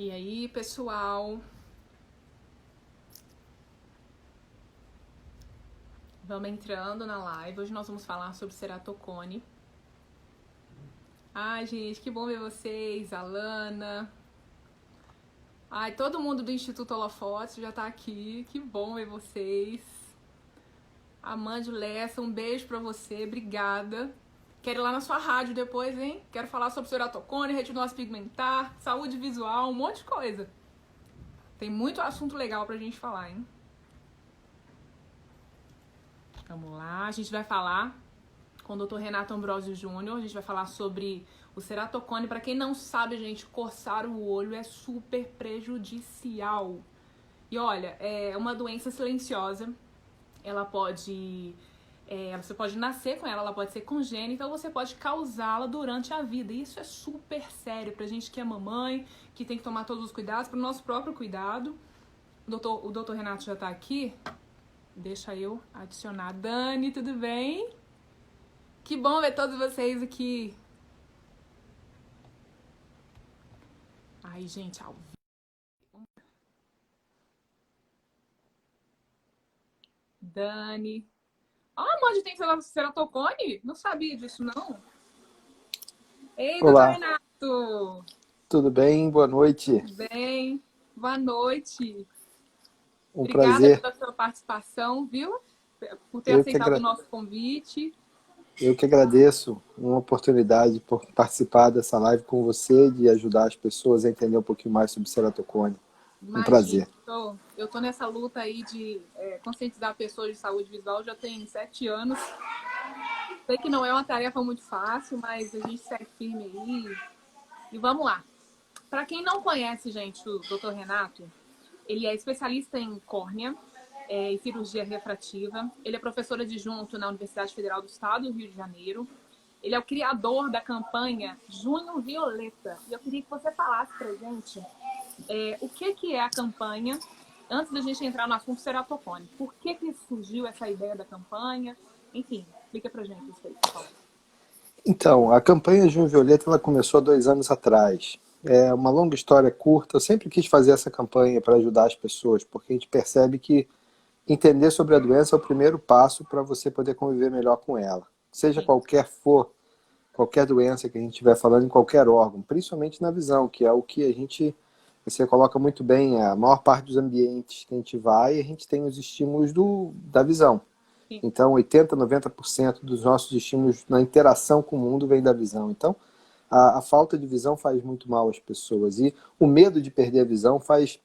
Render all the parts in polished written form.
E aí, pessoal? Vamos entrando na live. Hoje nós vamos falar sobre ceratocone. Ai, gente, que bom ver vocês, Alana. Ai, todo mundo do Instituto Holofotes já tá aqui. Que bom ver vocês. Amande Lessa, um beijo pra você. Obrigada. Quero ir lá na sua rádio depois, hein? Quero falar sobre ceratocone, retinose pigmentar, saúde visual, um monte de coisa. Tem muito assunto legal pra gente falar, hein? Vamos lá, a gente vai falar com o Dr. Renato Ambrosio Júnior, a gente vai falar sobre o ceratocone. Para quem não sabe, gente, coçar o olho é super prejudicial. E olha, é uma doença silenciosa, ela pode... você pode nascer com ela, ela pode ser congênita ou você pode causá-la durante a vida. E isso é super sério pra gente que é mamãe, que tem que tomar todos os cuidados, pro nosso próprio cuidado. O doutor Renato já tá aqui. Deixa eu adicionar. Dani, tudo bem? Que bom ver todos vocês aqui. Ai, gente, ao vivo. Dani. Ah, Mande tem ceratocone? Não sabia disso, não. Ei, doutor Olá, Renato. tudo bem? Boa noite. Tudo bem? Boa noite. Um Obrigada prazer. pela sua participação, viu? Por ter Eu que, aceitado o agra... nosso convite. eu que agradeço uma oportunidade por participar dessa live com você, de ajudar as pessoas a entender um pouquinho mais sobre ceratocone. Um Imagina, prazer. eu tô nessa luta aí de conscientizar pessoas de saúde visual já tem 7 anos. Sei que não é uma tarefa muito fácil, mas a gente segue firme aí. E vamos lá. Para quem não conhece, gente, o Dr. Renato, ele é especialista em córnea e cirurgia refrativa. Ele é professor adjunto na Universidade Federal do Estado do Rio de Janeiro. Ele é o criador da campanha Junho Violeta. E eu queria que você falasse pra gente o que é a campanha, antes da gente entrar no assunto ceratocone. Por que surgiu essa ideia da campanha? Enfim, explica pra gente isso aí, por favor. Então, a campanha Junho Violeta ela começou há 2 anos atrás. É uma longa história curta. Eu sempre quis fazer essa campanha para ajudar as pessoas, porque a gente percebe que entender sobre a doença é o primeiro passo para você poder conviver melhor com ela. Seja Sim, qualquer doença que a gente estiver falando em qualquer órgão, principalmente na visão, que é o que você coloca muito bem, a maior parte dos ambientes que a gente vai, a gente tem os estímulos da visão. sim. Então, 80, 90% dos nossos estímulos na interação com o mundo vem da visão. Então, a falta de visão faz muito mal às pessoas. E o medo de perder a visão faz,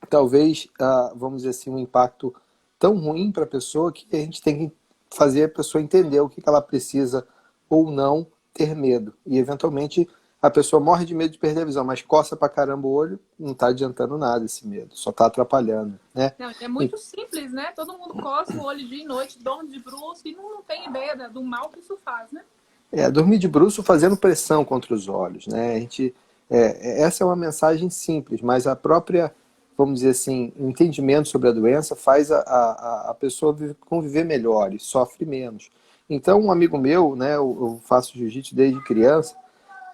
talvez, vamos dizer assim, um impacto tão ruim para a pessoa que a gente tem que fazer a pessoa entender o que ela precisa ou não ter medo. E, eventualmente, a pessoa morre de medo de perder a visão, mas coça pra caramba o olho, não está adiantando nada esse medo, só está atrapalhando, né? Não, é muito simples, né? Todo mundo coça o olho dia e noite, dorme de bruxo e não tem ideia do mal que isso faz, né? Dormir de bruço fazendo pressão contra os olhos, né? Essa é uma mensagem simples, mas a própria, vamos dizer assim, o entendimento sobre a doença faz a pessoa conviver melhor e sofre menos. Então, um amigo meu, né, eu faço jiu-jitsu desde criança,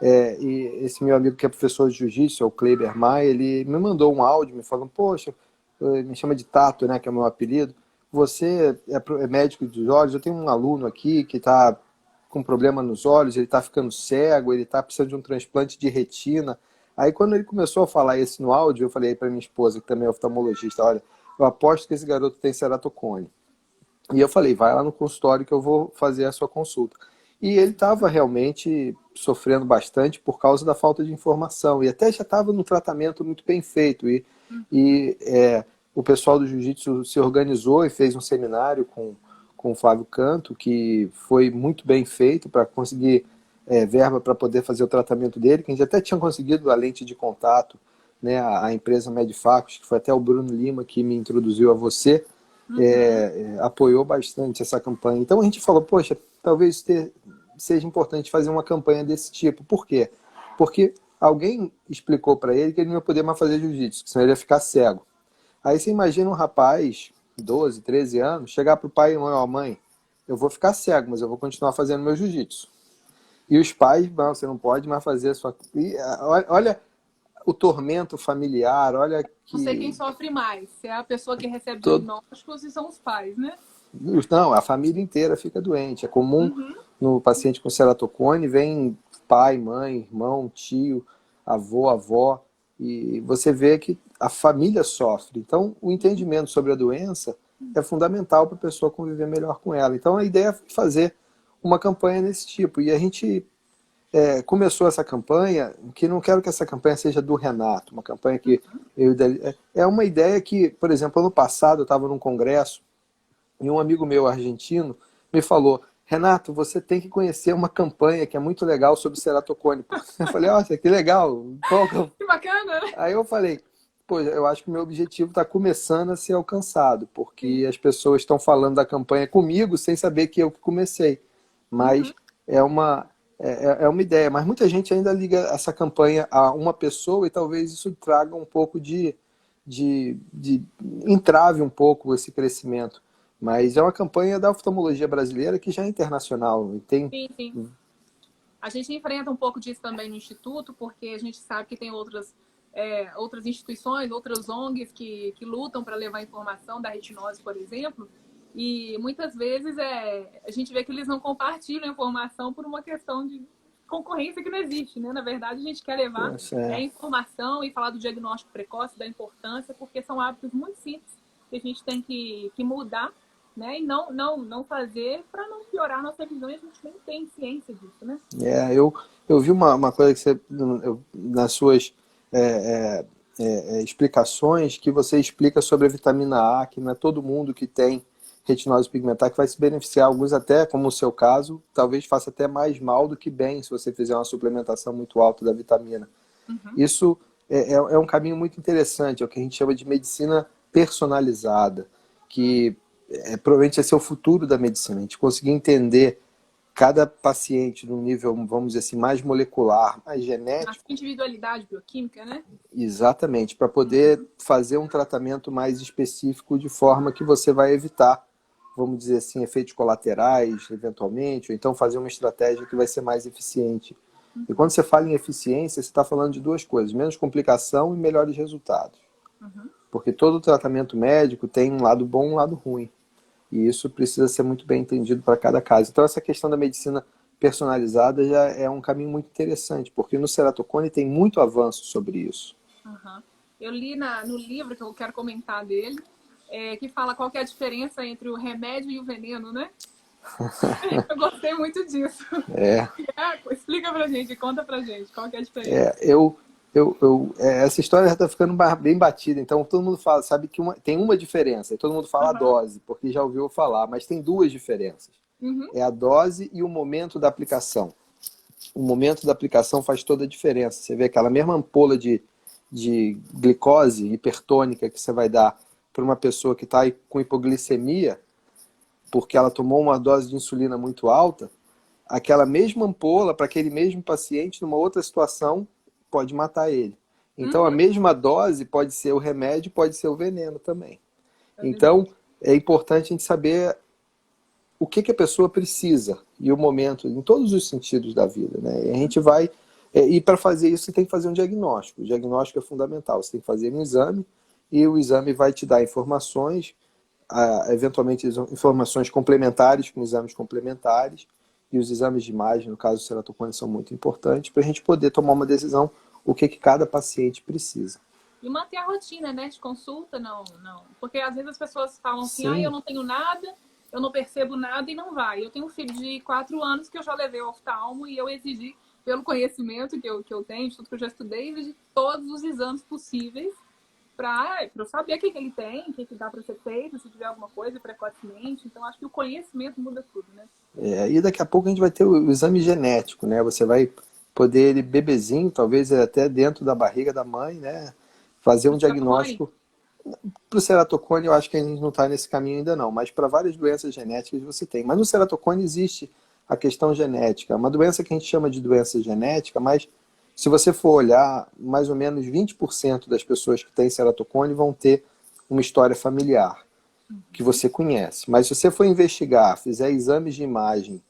e esse meu amigo que é professor de jiu-jitsu, é o Kleber Maia, ele me mandou um áudio me falando, poxa, me chama de Tato, né, que é o meu apelido, você é médico dos olhos, eu tenho um aluno aqui que está com problema nos olhos, ele está ficando cego, ele está precisando de um transplante de retina. Aí quando ele começou a falar isso no áudio, eu falei para minha esposa, que também é oftalmologista, olha, eu aposto que esse garoto tem ceratocone. E eu falei, vai lá no consultório que eu vou fazer a sua consulta. E ele estava realmente sofrendo bastante por causa da falta de informação. E até já estava num tratamento muito bem feito. E o pessoal do jiu-jitsu se organizou e fez um seminário com o Flávio Canto, que foi muito bem feito para conseguir verba para poder fazer o tratamento dele, que a gente até tinha conseguido a lente de contato, né, a empresa Medifacos, que foi até o Bruno Lima que me introduziu a você, apoiou bastante essa campanha. Então a gente falou, poxa, talvez seja importante fazer uma campanha desse tipo. Por quê? Porque alguém explicou para ele que ele não ia poder mais fazer jiu-jitsu, senão ele ia ficar cego. Aí você imagina um rapaz, 12, 13 anos, chegar para o pai e a mãe, eu vou ficar cego, mas eu vou continuar fazendo meu jiu-jitsu. E os pais, não, você não pode mais fazer a sua... E, olha o tormento familiar, olha Não sei quem que... sofre mais, se é a pessoa que recebe Todo, diagnóstico ou se são os pais, né? não, a família inteira fica doente. É comum Uhum. no paciente com ceratocone, vem pai, mãe, irmão, tio, avô, avó, e você vê que a família sofre. Então, o entendimento sobre a doença é fundamental para a pessoa conviver melhor com ela. Então, a ideia é fazer uma campanha desse tipo. E a gente começou essa campanha, que não quero que essa campanha seja do Renato, uma campanha que é uma ideia que, por exemplo, ano passado eu estava num congresso e um amigo meu argentino me falou: Renato, você tem que conhecer uma campanha que é muito legal sobre ceratocone. Eu falei: nossa, que legal. Que bacana, né? Aí eu falei: pô, eu acho que o meu objetivo está começando a ser alcançado, Sim. porque as pessoas estão falando da campanha comigo sem saber que eu que comecei. Uhum. Mas é uma, é uma ideia. Mas muita gente ainda liga essa campanha a uma pessoa e talvez isso traga um pouco de entrave um pouco esse crescimento. Mas é uma campanha da oftalmologia brasileira que já é internacional. E tem... Sim, sim. A gente enfrenta um pouco disso também no Instituto, porque a gente sabe que tem outras instituições, outras ONGs que lutam para levar informação da retinose, por exemplo, e muitas vezes a gente vê que eles não compartilham a informação por uma questão de concorrência que não existe, né? Na verdade, a gente quer levar É, informação e falar do diagnóstico precoce, da importância, porque são hábitos muito simples que a gente tem que mudar, né? E não fazer para não piorar a nossa visão, e a gente nem tem ciência disso, né? eu vi uma coisa que você, nas suas é, explicações, que você explica sobre a vitamina A, que não é todo mundo que tem retinose pigmentar que vai se beneficiar, alguns até, como o seu caso, talvez faça até mais mal do que bem se você fizer uma suplementação muito alta da vitamina. Uhum. Isso é um caminho muito interessante, é o que a gente chama de medicina personalizada, que provavelmente esse é o futuro da medicina, a gente conseguir entender cada paciente num nível, vamos dizer assim, mais molecular, mais A genético, individualidade bioquímica, né? exatamente, para poder fazer um tratamento mais específico de forma que você vai evitar, vamos dizer assim, efeitos colaterais, eventualmente, ou então fazer uma estratégia que vai ser mais eficiente. E quando você fala em eficiência, você está falando de duas coisas: menos complicação e melhores resultados. Uhum. Porque todo tratamento médico tem um lado bom e um lado ruim. E isso precisa ser muito bem entendido para cada caso. Então, essa questão da medicina personalizada já é um caminho muito interessante, porque no ceratocone tem muito avanço sobre isso. Uhum. Eu li no livro, que eu quero comentar dele, que fala qual que é a diferença entre o remédio e o veneno, né? Eu gostei muito disso. É, Explica pra gente, conta pra gente qual que é a diferença. é essa história já está ficando bem batida, então todo mundo fala, sabe que tem uma diferença, e todo mundo fala a Uhum. dose, porque já ouviu falar, mas tem duas diferenças. Uhum. É a dose e o momento da aplicação. O momento da aplicação faz toda a diferença. Você vê aquela mesma ampola de glicose hipertônica que você vai dar para uma pessoa que está com hipoglicemia, porque ela tomou uma dose de insulina muito alta, aquela mesma ampola para aquele mesmo paciente, numa outra situação, pode matar ele. Então, a Uhum. mesma dose pode ser o remédio, pode ser o veneno também. É Então, verdade. é importante a gente saber o que a pessoa precisa e o momento, em todos os sentidos da vida, né? E a gente vai... E para fazer isso, você tem que fazer um diagnóstico. O diagnóstico é fundamental. Você tem que fazer um exame e o exame vai te dar informações, eventualmente informações complementares com exames complementares, e os exames de imagem, no caso do ceratocone, são muito importantes para a gente poder tomar uma decisão o que cada paciente precisa. E manter a rotina, né, de consulta, não. Porque às vezes as pessoas falam assim, eu Sim, não tenho nada, eu não percebo nada e não vai. Eu tenho um filho de 4 anos que eu já levei ao oftalmo e eu exigi, pelo conhecimento que eu tenho, de tudo que eu já estudei, exigi todos os exames possíveis para eu saber o que ele tem, o que dá para ser feito, se tiver alguma coisa precocemente. Então, acho que o conhecimento muda tudo, né? e daqui a pouco a gente vai ter o exame genético, né? Você vai poder, ele bebezinho, talvez até dentro da barriga da mãe, né? Fazer O um ceratocone? diagnóstico. Para o ceratocone, eu acho que a gente não está nesse caminho ainda não, mas para várias doenças genéticas você tem. Mas no ceratocone existe a questão genética. É uma doença que a gente chama de doença genética, mas se você for olhar, mais ou menos 20% das pessoas que têm ceratocone vão ter uma história familiar que você conhece. Mas se você for investigar, fizer exames de imagem,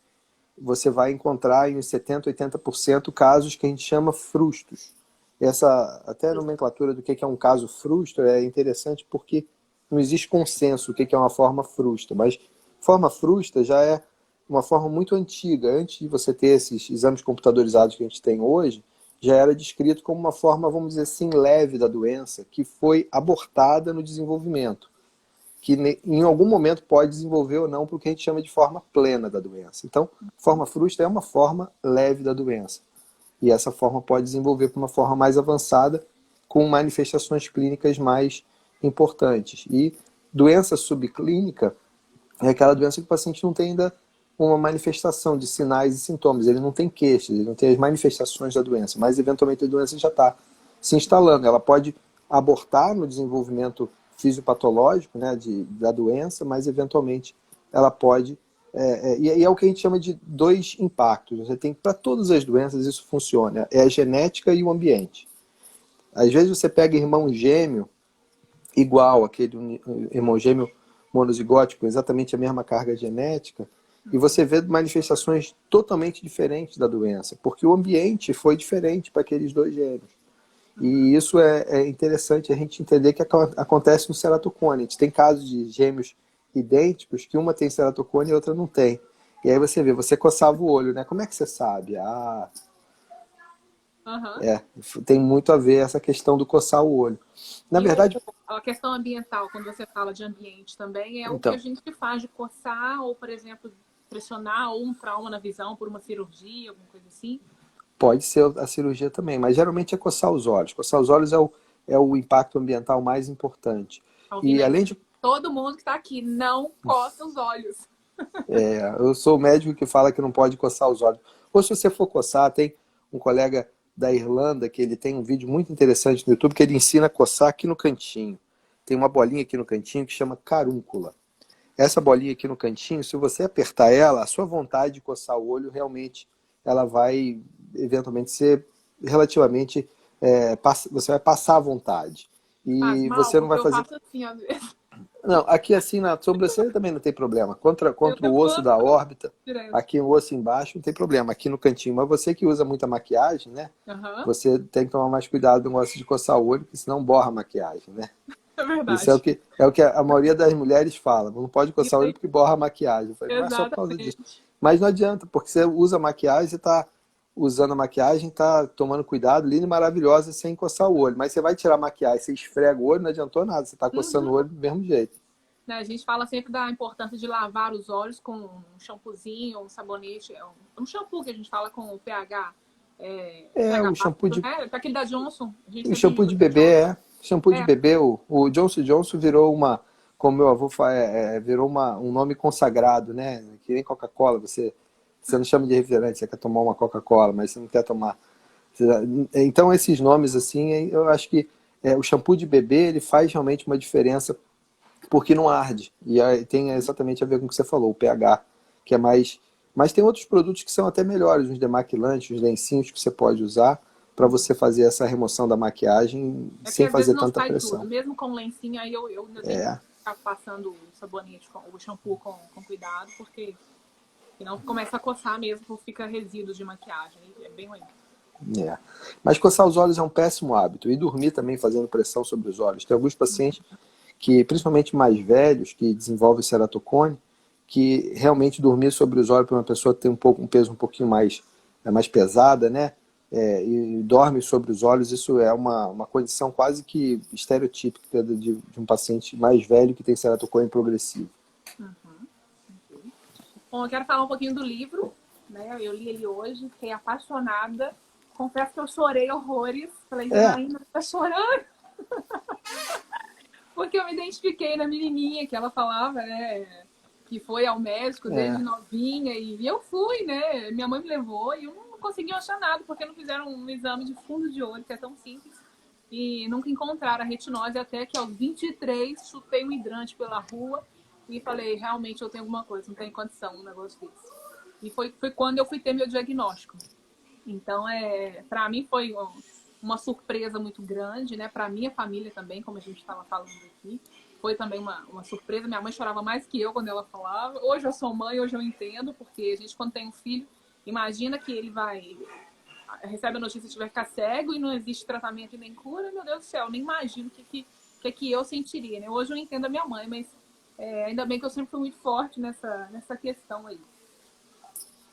você vai encontrar em uns 70, 80% casos que a gente chama frustos. essa até a nomenclatura do que é um caso frustra é interessante porque não existe consenso o que é uma forma frustra, mas forma frustra já é uma forma muito antiga. Antes de você ter esses exames computadorizados que a gente tem hoje, já era descrito como uma forma, vamos dizer assim, leve da doença, que foi abortada no desenvolvimento, que em algum momento pode desenvolver ou não para o que a gente chama de forma plena da doença. Então, forma frustra é uma forma leve da doença. E essa forma pode desenvolver para uma forma mais avançada, com manifestações clínicas mais importantes. E doença subclínica é aquela doença que o paciente não tem ainda uma manifestação de sinais e sintomas. Ele não tem queixas, ele não tem as manifestações da doença, mas eventualmente a doença já está se instalando. Ela pode abortar no desenvolvimento fisiopatológico, né, da doença, mas eventualmente ela pode. E é o que a gente chama de dois impactos. Você tem, para todas as doenças, isso funciona: é a genética e o ambiente. Às vezes você pega irmão gêmeo igual, aquele irmão gêmeo monozigótico, exatamente a mesma carga genética, e você vê manifestações totalmente diferentes da doença, porque o ambiente foi diferente para aqueles dois gêmeos. E isso é interessante a gente entender que acontece no ceratocone. A gente tem casos de gêmeos idênticos que uma tem ceratocone e outra não tem. E aí você vê, você coçava o olho, né? Como é que você sabe? Uhum. Tem muito a ver essa questão do coçar o olho. Na E verdade, a questão ambiental, quando você fala de ambiente também, é o que a então, gente faz de coçar ou, por exemplo, pressionar ou um trauma na visão por uma cirurgia, alguma coisa assim. pode ser a cirurgia também, mas geralmente é coçar os olhos. Coçar os olhos é o impacto ambiental mais importante. E Alvinete, além de. todo mundo que está aqui não coça os olhos. Eu sou o médico que fala que não pode coçar os olhos. Ou se você for coçar, tem um colega da Irlanda que ele tem um vídeo muito interessante no YouTube que ele ensina a coçar aqui no cantinho. Tem uma bolinha aqui no cantinho que chama carúncula. Essa bolinha aqui no cantinho, se você apertar ela, a sua vontade de coçar o olho realmente ela vai eventualmente ser relativamente você vai passar à vontade Faz e mal, você não porque vai eu fazer. faço assim às vezes. Não, aqui assim na sobrancelha também não tem problema. Contra, Eu contra o osso levanto da órbita, direto. aqui o osso embaixo não tem problema, aqui no cantinho. Mas você que usa muita maquiagem, né? Aham, Você tem que tomar mais cuidado, não gosta de coçar o olho, porque senão borra a maquiagem, né? é Isso é o verdade. que, é o que a maioria das mulheres fala. Não pode E coçar o olho aí, porque borra a maquiagem. Eu falei, não é só por causa disso. exatamente. Mas não adianta, porque você usa maquiagem, você está usando a maquiagem, está tomando cuidado, linda e maravilhosa, sem coçar o olho. Mas você vai tirar a maquiagem, você esfrega o olho, não adiantou nada. Você está coçando o Uhum. olho do mesmo jeito. Né, a gente fala sempre da importância de lavar os olhos com um shampoozinho, um sabonete, um shampoo que a gente fala com o pH, O pH shampoo baixo, de, né? Aquele da Johnson, a gente o sempre shampoo usa de da bebê Johnson. Shampoo de É, bebê, o Johnson Johnson virou como meu avô fala, virou um nome consagrado, né? Que nem Coca-Cola, você não chama de refrigerante, você quer tomar uma Coca-Cola, mas você não quer tomar. Então esses nomes assim, eu acho que o shampoo de bebê ele faz realmente uma diferença porque não arde. E aí tem exatamente a ver com o que você falou, o pH, que é mais. Mas tem outros produtos que são até melhores, uns demaquilantes, uns lencinhos que você pode usar para você fazer essa remoção da maquiagem é que sem às vezes fazer não tanta sai tudo. pressão. Mesmo com lencinho, aí eu ainda tenho que É, ficar passando o sabonete, o shampoo com cuidado, porque senão começa a coçar mesmo, fica resíduos de maquiagem. É bem ruim. é. Mas coçar os olhos é um péssimo hábito. E dormir também fazendo pressão sobre os olhos. Tem alguns pacientes que, principalmente mais velhos, que desenvolvem ceratocone, que realmente dormir sobre os olhos para uma pessoa que tem um peso um pouquinho mais pesada, né? E dorme sobre os olhos, isso é uma condição quase que estereotípica de um paciente mais velho que tem ceratocone progressivo. Uhum. Bom, eu quero falar um pouquinho do livro, né? Eu li ele hoje, fiquei apaixonada. Confesso que eu chorei horrores. Falei, É, Janaína, tá chorando? Porque eu me identifiquei na menininha que ela falava, né? Que foi ao médico é, desde novinha. E eu fui, né? Minha mãe me levou e eu não consegui achar nada, porque não fizeram um exame de fundo de olho, que é tão simples. E nunca encontraram a retinose, até que aos 23 chutei um hidrante pela rua e falei, realmente eu tenho alguma coisa, não tem condição um negócio desse. E foi quando eu fui ter meu diagnóstico. Então, para mim foi uma surpresa muito grande, né? Para minha família também, como a gente estava falando aqui. Foi também uma surpresa. Minha mãe chorava mais que eu quando ela falava. Hoje eu sou mãe, hoje eu entendo, porque a gente, quando tem um filho, imagina que ele vai recebe a notícia de que vai ficar cego e não existe tratamento e nem cura, meu Deus do céu, nem imagino o que eu sentiria, né? Hoje eu entendo a minha mãe, mas ainda bem que eu sempre fui muito forte nessa questão aí.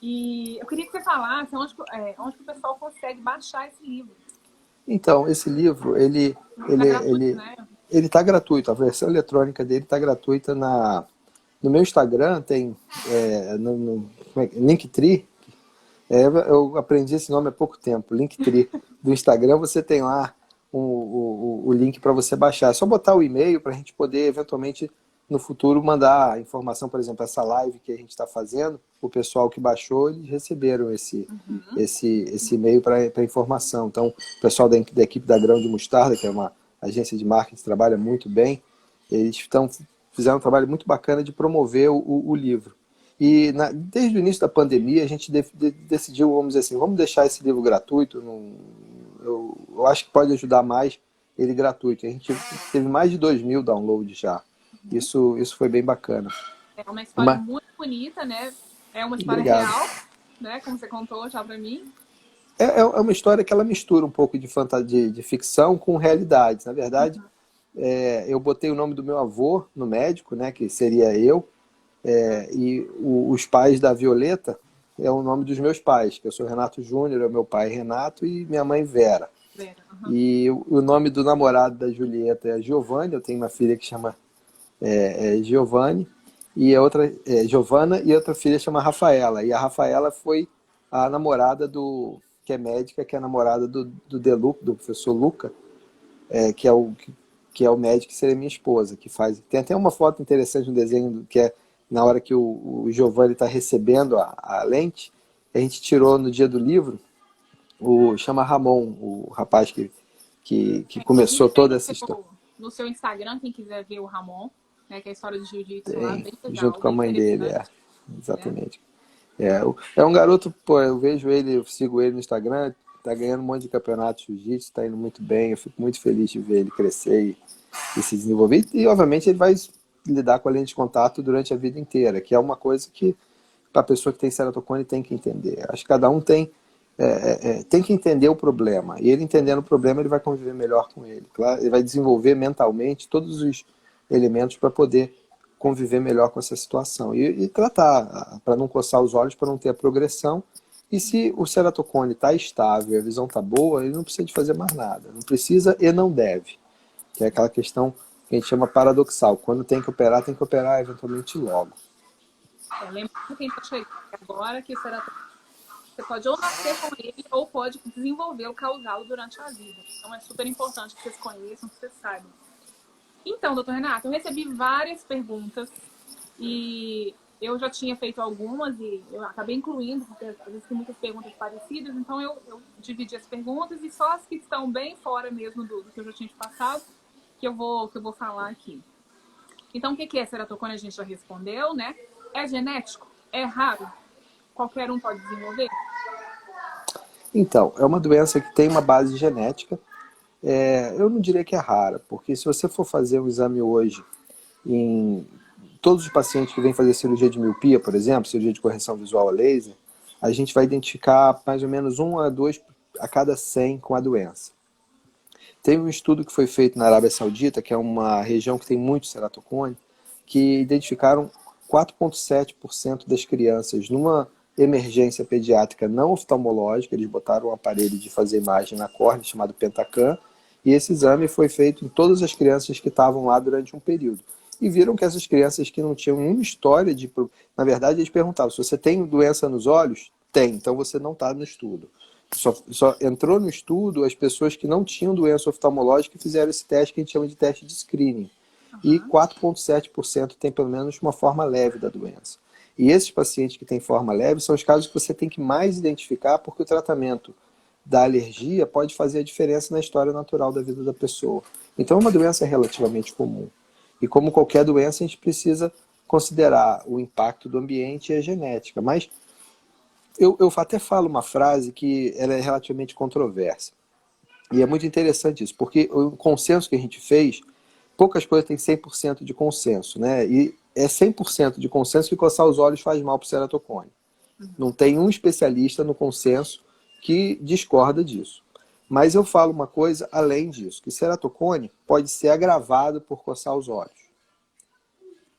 E eu queria que você falasse onde que o pessoal consegue baixar esse livro. Então, esse livro, ele Tá gratuito, né? está gratuito, a versão eletrônica dele está gratuita no meu Instagram, tem Linktree. Eu aprendi esse nome há pouco tempo, Linktree. Do Instagram você tem lá o link para você baixar. É só botar o e-mail para a gente poder, eventualmente, no futuro, mandar a informação. Por exemplo, essa live que a gente está fazendo, o pessoal que baixou, eles receberam esse e-mail para informação. Então, o pessoal da equipe da Grão de Mostarda, que é uma agência de marketing que trabalha muito bem, eles fizeram um trabalho muito bacana de promover o livro. E desde o início da pandemia, a gente decidiu, vamos dizer assim, vamos deixar esse livro gratuito. Eu acho que pode ajudar mais ele gratuito. A gente teve mais de 2.000 downloads já. Isso foi bem bacana. É uma história muito bonita, né? É uma história real, né? Como você contou já para mim. É uma história que ela mistura um pouco de ficção com realidade. Na verdade, eu botei o nome do meu avô no médico, né? Que seria eu. E os pais da Violeta é o nome dos meus pais, que eu sou Renato Júnior, é o meu pai Renato e minha mãe Vera. E o nome do namorado da Julieta é Giovanni, eu tenho uma filha que chama Giovanni, e a outra Giovana, e outra filha chama Rafaela. E a Rafaela foi a namorada que é médica, que é a namorada do professor Luca, que é o médico que seria minha esposa, que faz. Tem até uma foto interessante no desenho que é na hora que o Giovanni está recebendo a lente, a gente tirou no dia do livro, chama Ramon, o rapaz que começou toda essa história. No seu Instagram, quem quiser ver o Ramon, né, que é a história de jiu-jitsu lá, bem legal, junto com a mãe dele, exatamente. É um garoto, pô, eu vejo ele, eu sigo ele no Instagram, tá ganhando um monte de campeonato de jiu-jitsu, tá indo muito bem, eu fico muito feliz de ver ele crescer e se desenvolver, e obviamente ele vai lidar com a lente de contato durante a vida inteira, que é uma coisa que a pessoa que tem ceratocone tem que entender. Acho que cada um tem que entender o problema, e ele entendendo o problema, ele vai conviver melhor com ele. Claro, ele vai desenvolver mentalmente todos os elementos para poder conviver melhor com essa situação e tratar, para não coçar os olhos, para não ter a progressão. E se o ceratocone está estável e a visão está boa, ele não precisa de fazer mais nada. Não precisa e não deve. Que é aquela questão que a gente chama paradoxal. Quando tem que operar eventualmente logo. Lembrando quem está chegando agora que o ceratocone, você pode ou nascer com ele ou pode desenvolver ou causá-lo durante a vida. Então é super importante que vocês conheçam, que vocês saibam. Então, doutor Renato, eu recebi várias perguntas e eu já tinha feito algumas e eu acabei incluindo, porque às vezes tem muitas perguntas parecidas, então eu dividi as perguntas e só as que estão bem fora mesmo do que eu já tinha te passado, que eu vou falar aqui. Então, o que é ceratocone? A gente já respondeu, né? É genético? É raro? Qualquer um pode desenvolver? Então, é uma doença que tem uma base genética. Eu não diria que é rara, porque se você for fazer um exame hoje em todos os pacientes que vêm fazer cirurgia de miopia, por exemplo, cirurgia de correção visual a laser, a gente vai identificar mais ou menos 1 a 2 a cada 100 com a doença. Teve um estudo que foi feito na Arábia Saudita, que é uma região que tem muito ceratocone, que identificaram 4,7% das crianças numa emergência pediátrica não oftalmológica. Eles botaram um aparelho de fazer imagem na córnea chamado Pentacam, e esse exame foi feito em todas as crianças que estavam lá durante um período. E viram que essas crianças que não tinham nenhuma história de... Na verdade, eles perguntavam, se você tem doença nos olhos? Tem, então você não está no estudo. Só entrou no estudo as pessoas que não tinham doença oftalmológica e fizeram esse teste que a gente chama de teste de screening. E 4,7% tem pelo menos uma forma leve da doença. E esses pacientes que têm forma leve são os casos que você tem que mais identificar, porque o tratamento da alergia pode fazer a diferença na história natural da vida da pessoa. Então é uma doença relativamente comum. E como qualquer doença, a gente precisa considerar o impacto do ambiente e a genética. Mas eu até falo uma frase que ela é relativamente controversa. E é muito interessante isso, porque o consenso que a gente fez, poucas coisas têm 100% de consenso, né? E é 100% de consenso que coçar os olhos faz mal para o ceratocone. Não tem um especialista no consenso que discorda disso. Mas eu falo uma coisa além disso, que ceratocone pode ser agravado por coçar os olhos.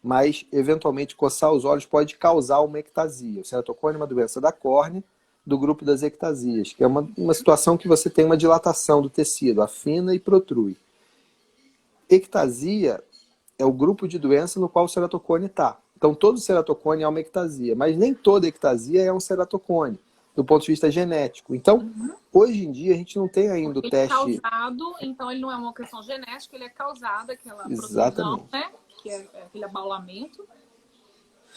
Mas, eventualmente, coçar os olhos pode causar uma ectasia. O ceratocone é uma doença da córnea, do grupo das ectasias, que é uma situação que você tem uma dilatação do tecido, afina e protrui. Ectasia é o grupo de doença no qual o ceratocone está. Então, todo ceratocone é uma ectasia, mas nem toda ectasia é um ceratocone, do ponto de vista genético. Então, hoje em dia, a gente não tem ainda o Ele teste... é causado, então ele não é uma questão genética, ele é causado, aquela protusão, Exatamente. né? Que é aquele abaulamento.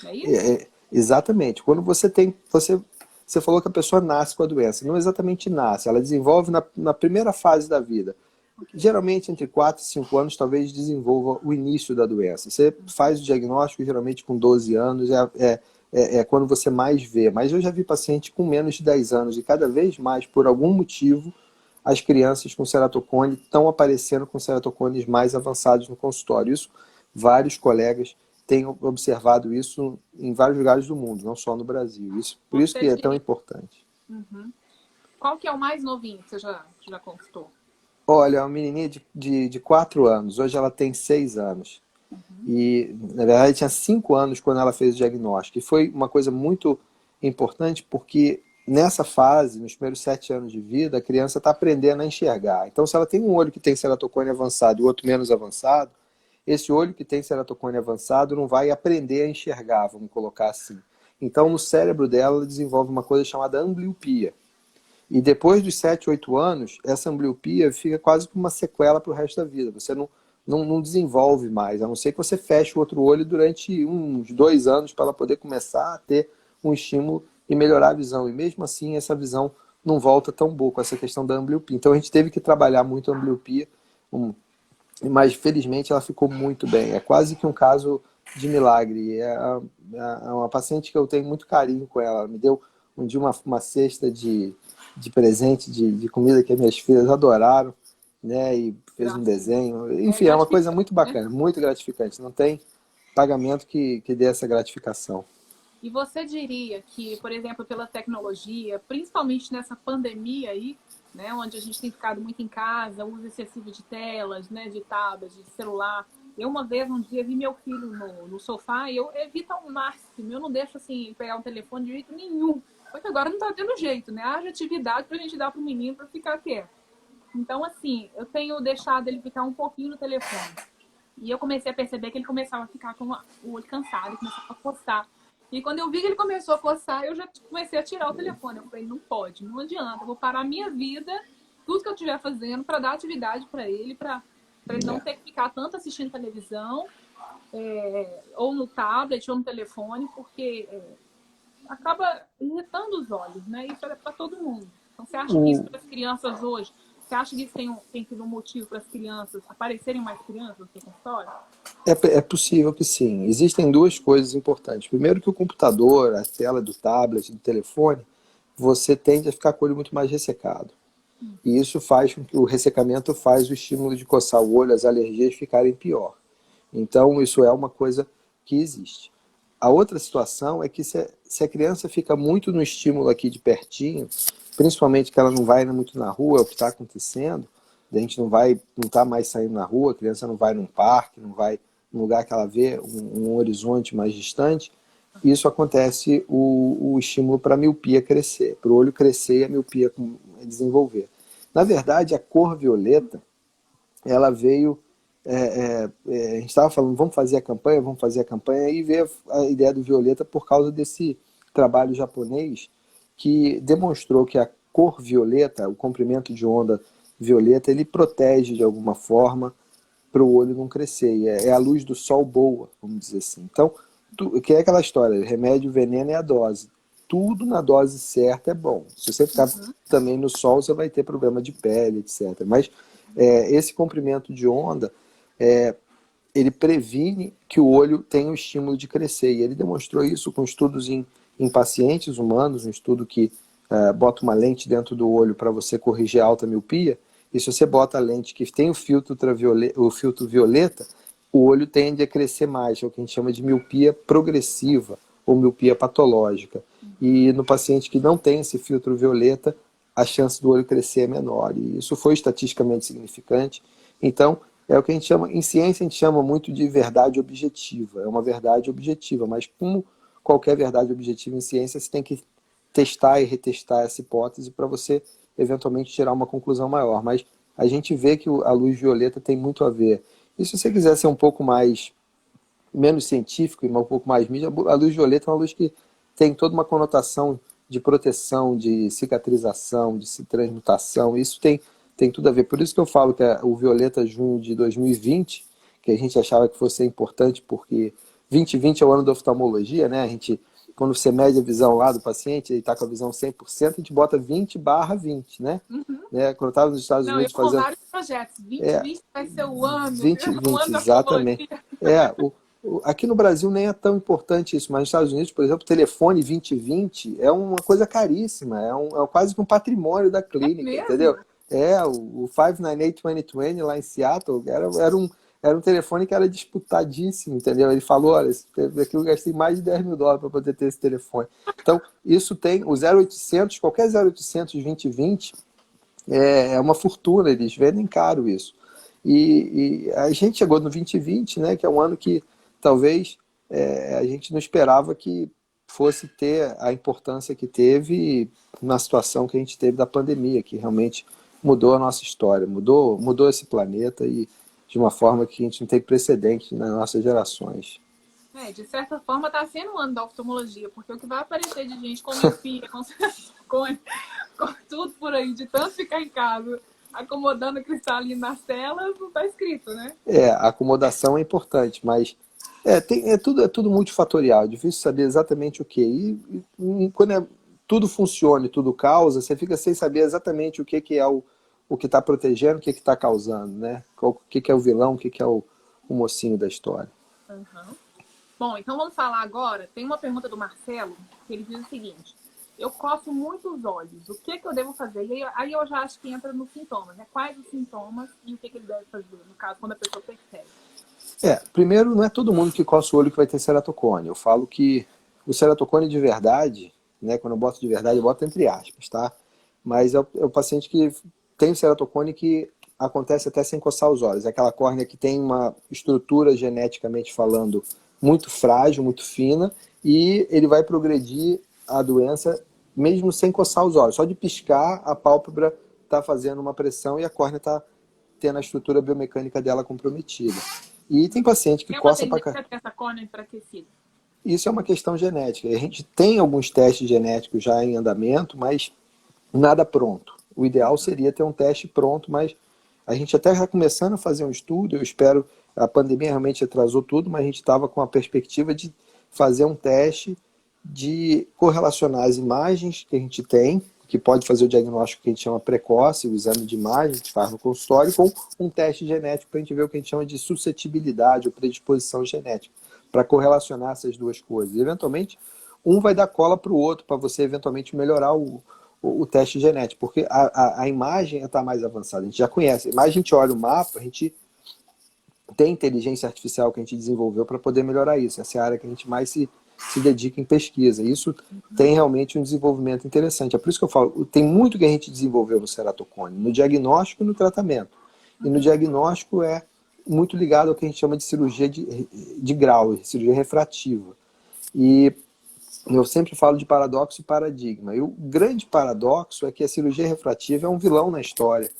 É isso? Exatamente. Quando você tem... Você falou que a pessoa nasce com a doença. Não exatamente nasce, ela desenvolve na primeira fase da vida. Geralmente, entre 4 e 5 anos, talvez desenvolva o início da doença. Você faz o diagnóstico, geralmente com 12 anos, é quando você mais vê. Mas eu já vi paciente com menos de 10 anos, e cada vez mais, por algum motivo, as crianças com ceratocone estão aparecendo com ceratocones mais avançados no consultório. Isso, vários colegas têm observado isso em vários lugares do mundo, não só no Brasil. Por isso que é tão importante. Qual que é o mais novinho que você já consultou? Olha, uma menininha de 4 anos, hoje ela tem 6 anos. E, na verdade, tinha 5 anos quando ela fez o diagnóstico. E foi uma coisa muito importante porque nessa fase, nos primeiros 7 anos de vida, a criança está aprendendo a enxergar. Então, se ela tem um olho que tem ceratocone avançado e o outro menos avançado, esse olho que tem ceratocone avançado não vai aprender a enxergar, vamos colocar assim. Então, no cérebro dela, ela desenvolve uma coisa chamada ambliopia. E depois dos 7, 8 anos, essa ambliopia fica quase como uma sequela para o resto da vida. Você não desenvolve mais, a não ser que você feche o outro olho durante uns 2 anos para ela poder começar a ter um estímulo e melhorar a visão. E mesmo assim, essa visão não volta tão boa com essa questão da ambliopia. Então a gente teve que trabalhar muito a ambliopia, mas felizmente ela ficou muito bem. É quase que um caso de milagre. É uma paciente que eu tenho muito carinho com ela. Ela me deu um dia uma cesta de presente de comida que as minhas filhas adoraram, né? E fez um desenho. Enfim, é uma coisa muito bacana, muito gratificante. Não tem pagamento que dê essa gratificação. E você diria que, por exemplo, pela tecnologia, principalmente nessa pandemia aí, né, onde a gente tem ficado muito em casa, uso excessivo de telas, né, de tablets, de celular. Eu uma vez, um dia, vi meu filho no sofá e eu evito ao máximo. Eu não deixo, assim, pegar um telefone de jeito nenhum. Porque agora não tá tendo jeito, né? Haja atividade pra gente dar pro menino pra ficar quieto. Então, assim, eu tenho deixado ele ficar um pouquinho no telefone. E eu comecei a perceber que ele começava a ficar com o olho cansado, começava a coçar. E quando eu vi que ele começou a coçar, eu já comecei a tirar o telefone. Eu falei, não pode, não adianta. Eu vou parar a minha vida, tudo que eu estiver fazendo, para dar atividade para ele, para ele não ter que ficar tanto assistindo televisão, ou no tablet, ou no telefone, porque acaba irritando os olhos, né? Isso é para todo mundo. Então, você acha que isso para as crianças hoje, você acha que isso tem sido um motivo para as crianças aparecerem mais crianças no seu consultório? É possível que sim. Existem 2 coisas importantes. Primeiro que o computador, a tela do tablet, do telefone, você tende a ficar com o olho muito mais ressecado. E isso faz com que o ressecamento faz o estímulo de coçar o olho, as alergias ficarem pior. Então, isso é uma coisa que existe. A outra situação é que se a criança fica muito no estímulo aqui de pertinho, principalmente que ela não vai muito na rua, é o que está acontecendo, a gente não está mais saindo na rua, a criança não vai num parque, não vai num lugar que ela vê um horizonte mais distante, isso acontece o estímulo para a miopia crescer, para o olho crescer e a miopia desenvolver. Na verdade, a cor violeta, ela veio... a gente estava falando, vamos fazer a campanha, e veio a ideia do violeta por causa desse trabalho japonês que demonstrou que a cor violeta, o comprimento de onda violeta, ele protege de alguma forma para o olho não crescer. E é a luz do sol boa, vamos dizer assim. Então, que é aquela história, remédio, veneno é a dose. Tudo na dose certa é bom. Se você ficar também no sol, você vai ter problema de pele, etc. Mas esse comprimento de onda, ele previne que o olho tenha o estímulo de crescer. E ele demonstrou isso com estudos em pacientes humanos, um estudo que bota uma lente dentro do olho para você corrigir a alta miopia, e se você bota a lente que tem o filtro violeta, o olho tende a crescer mais, é o que a gente chama de miopia progressiva ou miopia patológica. E no paciente que não tem esse filtro violeta, a chance do olho crescer é menor. E isso foi estatisticamente significante. Então, é o que a gente chama, em ciência a gente chama muito de verdade objetiva. É uma verdade objetiva, mas como qualquer verdade objetiva em ciência, você tem que testar e retestar essa hipótese para você eventualmente tirar uma conclusão maior. Mas a gente vê que a luz violeta tem muito a ver. E se você quiser ser um pouco mais menos científico e um pouco mais mídia, a luz violeta é uma luz que tem toda uma conotação de proteção, de cicatrização, de transmutação. Isso tem tudo a ver. Por isso que eu falo que o violeta junho de 2020, que a gente achava que fosse importante, porque 2020 é o ano da oftalmologia, né? A gente, quando você mede a visão lá do paciente, ele está com a visão 100%, a gente bota 20/20, né? Né? Quando eu estava nos Estados Unidos eu fazendo... vários projetos. 2020 vai ser o ano, 2020, exatamente. Aqui no Brasil nem é tão importante isso, mas nos Estados Unidos, por exemplo, o telefone 2020 é uma coisa caríssima, é quase que um patrimônio da clínica, entendeu? O 598-2020 lá em Seattle era um telefone que era disputadíssimo, entendeu? Ele falou, olha, aqui eu gastei mais de $10.000 para poder ter esse telefone. Então, isso tem o 0800, qualquer 0800 2020 é uma fortuna, eles vendem caro isso. E a gente chegou no 2020, né, que é um ano que talvez a gente não esperava que fosse ter a importância que teve na situação que a gente teve da pandemia, que realmente mudou a nossa história, mudou esse planeta e de uma forma que a gente não tem precedente nas nossas gerações. De certa forma está sendo um ano da oftalmologia, porque o que vai aparecer de gente com miopia, com tudo por aí, de tanto ficar em casa, acomodando cristalino nas telas, não está escrito, né? A acomodação é importante, mas é tudo multifatorial, é difícil saber exatamente o que. E quando tudo funciona e tudo causa, você fica sem saber exatamente o que é o que está protegendo, o que está causando, né? O que é o vilão, o que é o mocinho da história. Uhum. Bom, então vamos falar agora. Tem uma pergunta do Marcelo, que ele diz o seguinte: eu coço muito os olhos, o que eu devo fazer? E aí eu já acho que entra nos sintomas, né? Quais os sintomas e o que ele deve fazer, no caso, quando a pessoa percebe? Primeiro, não é todo mundo que coça o olho que vai ter ceratocone. Eu falo que o ceratocone de verdade, né, quando eu boto de verdade, eu boto entre aspas, tá? Mas é o paciente que tem o ceratocone que acontece até sem coçar os olhos. É aquela córnea que tem uma estrutura geneticamente falando muito frágil, muito fina, e ele vai progredir a doença mesmo sem coçar os olhos. Só de piscar, a pálpebra está fazendo uma pressão e a córnea está tendo a estrutura biomecânica dela comprometida. E tem paciente que coça para cá. Essa córnea enfraquecida. Isso é uma questão genética. A gente tem alguns testes genéticos já em andamento, mas nada pronto. O ideal seria ter um teste pronto, mas a gente até está começando a fazer um estudo. Eu espero, a pandemia realmente atrasou tudo, mas a gente estava com a perspectiva de fazer um teste de correlacionar as imagens que a gente tem, que pode fazer o diagnóstico que a gente chama precoce, o exame de imagem que faz no consultório, com um teste genético para a gente ver o que a gente chama de suscetibilidade ou predisposição genética, para correlacionar essas duas coisas. E, eventualmente, um vai dar cola para o outro, para você eventualmente melhorar o teste genético, porque a imagem está mais avançada, a gente já conhece. A imagem, a gente olha o mapa, a gente tem inteligência artificial que a gente desenvolveu para poder melhorar isso. Essa é a área que a gente mais se dedica em pesquisa. Isso tem realmente um desenvolvimento interessante. É por isso que eu falo, tem muito que a gente desenvolveu no ceratocone, no diagnóstico e no tratamento. E no diagnóstico é muito ligado ao que a gente chama de cirurgia de grau, cirurgia refrativa. E eu sempre falo de paradoxo e paradigma. E o grande paradoxo é que a cirurgia refrativa é um vilão na história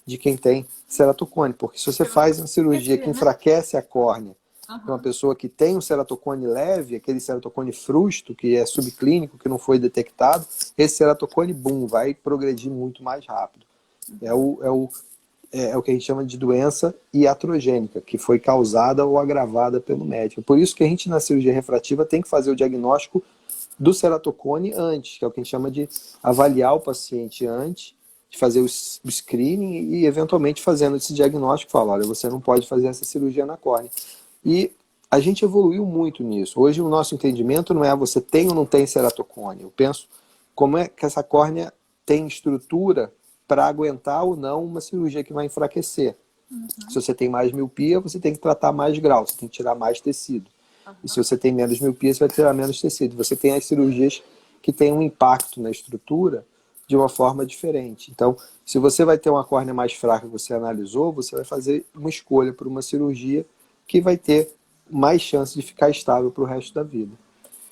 de quem tem ceratocone, porque se você faz uma cirurgia que enfraquece a córnea, uma pessoa que tem um ceratocone leve, aquele ceratocone frusto, que é subclínico, que não foi detectado, esse ceratocone, vai progredir muito mais rápido. É o que a gente chama de doença iatrogênica, que foi causada ou agravada pelo médico. Por isso que a gente, na cirurgia refrativa, tem que fazer o diagnóstico do ceratocone antes, que é o que a gente chama de avaliar o paciente antes, de fazer o screening e, eventualmente, fazendo esse diagnóstico, falar, olha, você não pode fazer essa cirurgia na córnea. E a gente evoluiu muito nisso. Hoje o nosso entendimento não é você tem ou não tem ceratocone. Eu penso como é que essa córnea tem estrutura para aguentar ou não uma cirurgia que vai enfraquecer. Se você tem mais miopia, você tem que tratar mais grau, você tem que tirar mais tecido. E se você tem menos miopia, você vai tirar menos tecido. Você tem as cirurgias que têm um impacto na estrutura, de uma forma diferente. Então, se você vai ter uma córnea mais fraca que você analisou, você vai fazer uma escolha por uma cirurgia que vai ter mais chance de ficar estável para o resto da vida.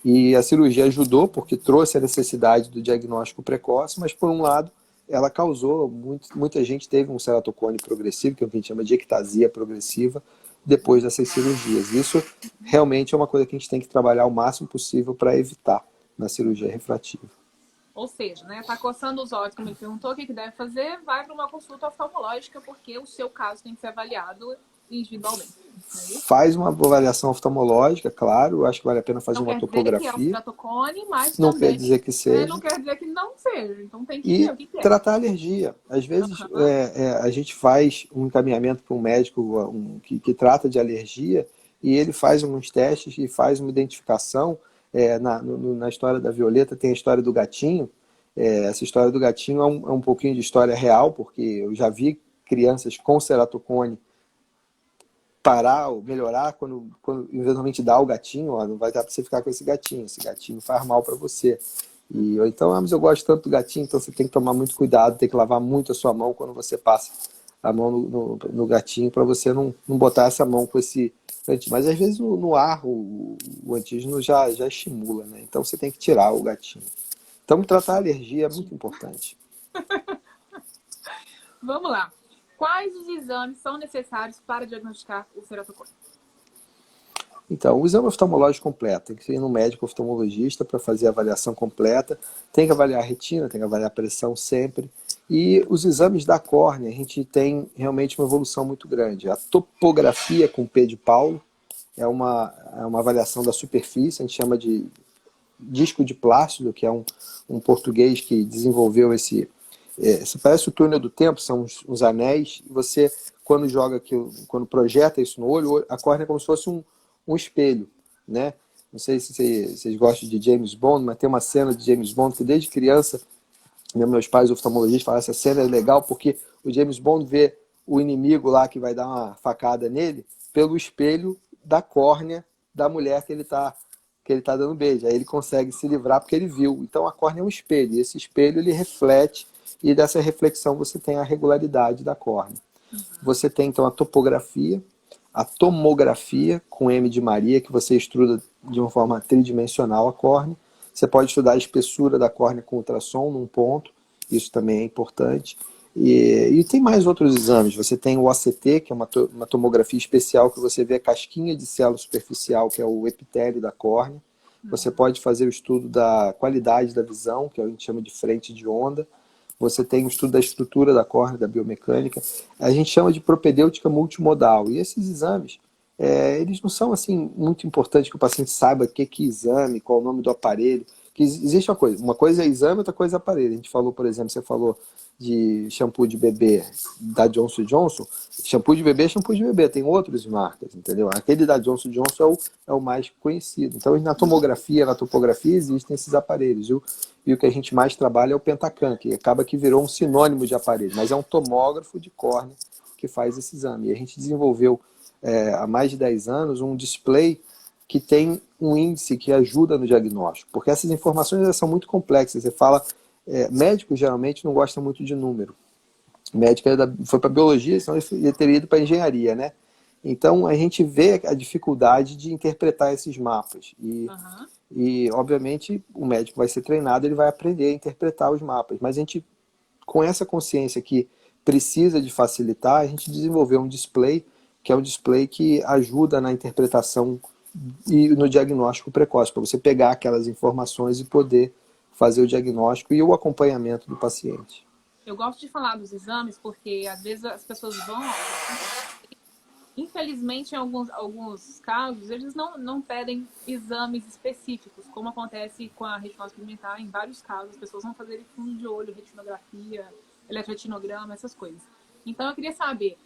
E a cirurgia ajudou porque trouxe a necessidade do diagnóstico precoce, mas por um lado ela causou, muita gente teve um ceratocone progressivo, que é o que a gente chama de ectasia progressiva, depois dessas cirurgias. Isso realmente é uma coisa que a gente tem que trabalhar o máximo possível para evitar na cirurgia refrativa. Ou seja, né, tá coçando os olhos, como ele perguntou, o que deve fazer? Vai para uma consulta oftalmológica, porque o seu caso tem que ser avaliado individualmente. Faz uma avaliação oftalmológica, claro, acho que vale a pena fazer uma topografia. Não quer dizer que é o ceratocone, mas não também quer dizer que seja. Não quer dizer que não seja. Então tem que ver o que é. Tratar a alergia. Às vezes a gente faz um encaminhamento para um médico que trata de alergia e ele faz uns testes e faz uma identificação. Na história da Violeta tem a história do gatinho. Essa história do gatinho é um pouquinho de história real, porque eu já vi crianças com ceratocone parar ou melhorar quando eventualmente dá o gatinho, ó, não vai dar para você ficar com esse gatinho faz mal para você. Ou então, mas eu gosto tanto do gatinho, então você tem que tomar muito cuidado, tem que lavar muito a sua mão quando você passa a mão no gatinho, para você não botar essa mão com esse antígeno. Mas às vezes no ar o antígeno já estimula, né? Então você tem que tirar o gatinho. Então tratar a alergia é muito importante. Vamos lá. Quais os exames são necessários para diagnosticar o ceratocone? Então, o exame oftalmológico completo. Tem que ir no médico oftalmologista para fazer a avaliação completa. Tem que avaliar a retina, tem que avaliar a pressão sempre. E os exames da córnea, a gente tem realmente uma evolução muito grande. A topografia com P de Paulo é uma avaliação da superfície, a gente chama de disco de Plácido, que é um português que desenvolveu esse parece o túnel do tempo, são uns anéis, e você, quando joga aqui, quando projeta isso no olho, a córnea é como se fosse um espelho, né? Não sei se vocês gostam de James Bond, mas tem uma cena de James Bond que desde criança, meus pais oftalmologistas falaram, essa cena é legal porque o James Bond vê o inimigo lá que vai dar uma facada nele pelo espelho da córnea da mulher que ele tá dando beijo. Aí ele consegue se livrar porque ele viu. Então a córnea é um espelho, e esse espelho ele reflete, e dessa reflexão você tem a regularidade da córnea. Você tem então a topografia, a tomografia, com M de Maria, que você estuda de uma forma tridimensional a córnea. Você pode estudar a espessura da córnea com ultrassom num ponto, isso também é importante. E tem mais outros exames. Você tem o OCT, que é uma tomografia especial, que você vê a casquinha de célula superficial, que é o epitélio da córnea. Você pode fazer o estudo da qualidade da visão, que a gente chama de frente de onda. Você tem o estudo da estrutura da córnea, da biomecânica. A gente chama de propedêutica multimodal. E esses exames, eles não são assim muito importantes que o paciente saiba o que é exame, qual é o nome do aparelho. Que existe uma coisa é exame, outra coisa é aparelho. A gente falou, por exemplo, você falou de shampoo de bebê da Johnson Johnson. Shampoo de bebê é shampoo de bebê, tem outras marcas, entendeu? Aquele da Johnson Johnson é o mais conhecido. Então, na tomografia, na topografia, existem esses aparelhos. E o que a gente mais trabalha é o Pentacam, que acaba que virou um sinônimo de aparelho, mas é um tomógrafo de córnea que faz esse exame. E a gente desenvolveu, há mais de 10 anos, um display que tem um índice que ajuda no diagnóstico, porque essas informações elas são muito complexas. Você fala, médico geralmente não gosta muito de número. Médico foi para biologia, senão ele teria ido para engenharia, né? Então a gente vê a dificuldade de interpretar esses mapas. E obviamente o médico vai ser treinado, ele vai aprender a interpretar os mapas. Mas a gente, com essa consciência que precisa de facilitar, a gente desenvolveu um display, que é um display que ajuda na interpretação e no diagnóstico precoce, para você pegar aquelas informações e poder fazer o diagnóstico e o acompanhamento do paciente. Eu gosto de falar dos exames porque às vezes as pessoas vão... Infelizmente, em alguns casos, eles não pedem exames específicos, como acontece com a retinose pigmentar. Em vários casos, as pessoas vão fazer fundo de olho, retinografia, eletroretinograma, essas coisas. Então, eu queria saber,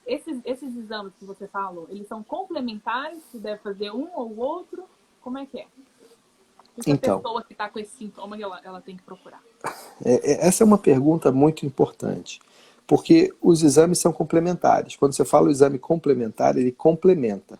esses exames que você falou, eles são complementares? Você deve fazer um ou outro? Como é que é? Se a pessoa que está com esse sintoma, ela tem que procurar. Essa é uma pergunta muito importante, porque os exames são complementares. Quando você fala o exame complementar, ele complementa.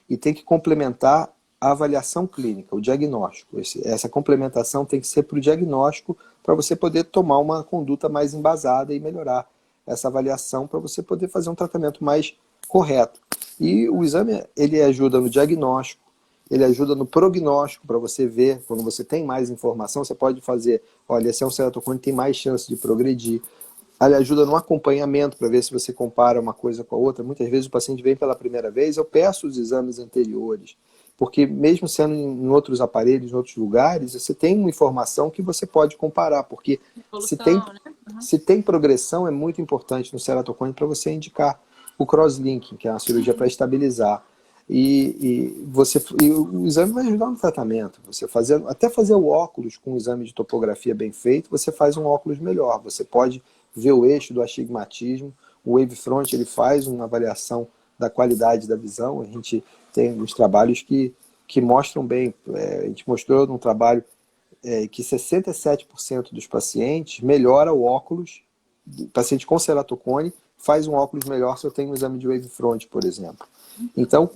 E tem que complementar a avaliação clínica, o diagnóstico. Essa complementação tem que ser para o diagnóstico, para você poder tomar uma conduta mais embasada e melhorar essa avaliação para você poder fazer um tratamento mais correto. E o exame, ele ajuda no diagnóstico, ele ajuda no prognóstico, para você ver, quando você tem mais informação, você pode fazer, olha, esse é um ceratocone que tem mais chance de progredir. Ele ajuda no acompanhamento, para ver se você compara uma coisa com a outra. Muitas vezes o paciente vem pela primeira vez, eu peço os exames anteriores, porque mesmo sendo em outros aparelhos, em outros lugares, você tem uma informação que você pode comparar, porque se tem, Né? se tem progressão, é muito importante no ceratocone para você indicar o crosslinking, que é uma cirurgia para estabilizar. E o exame vai ajudar no tratamento. Até fazer o óculos com um exame de topografia bem feito, você faz um óculos melhor. Você pode ver o eixo do astigmatismo. O Wavefront, ele faz uma avaliação da qualidade da visão. A gente tem uns trabalhos que mostram bem. A gente mostrou num trabalho que 67% dos pacientes melhora o óculos. O paciente com ceratocone faz um óculos melhor se eu tenho um exame de Wavefront, por exemplo. Então,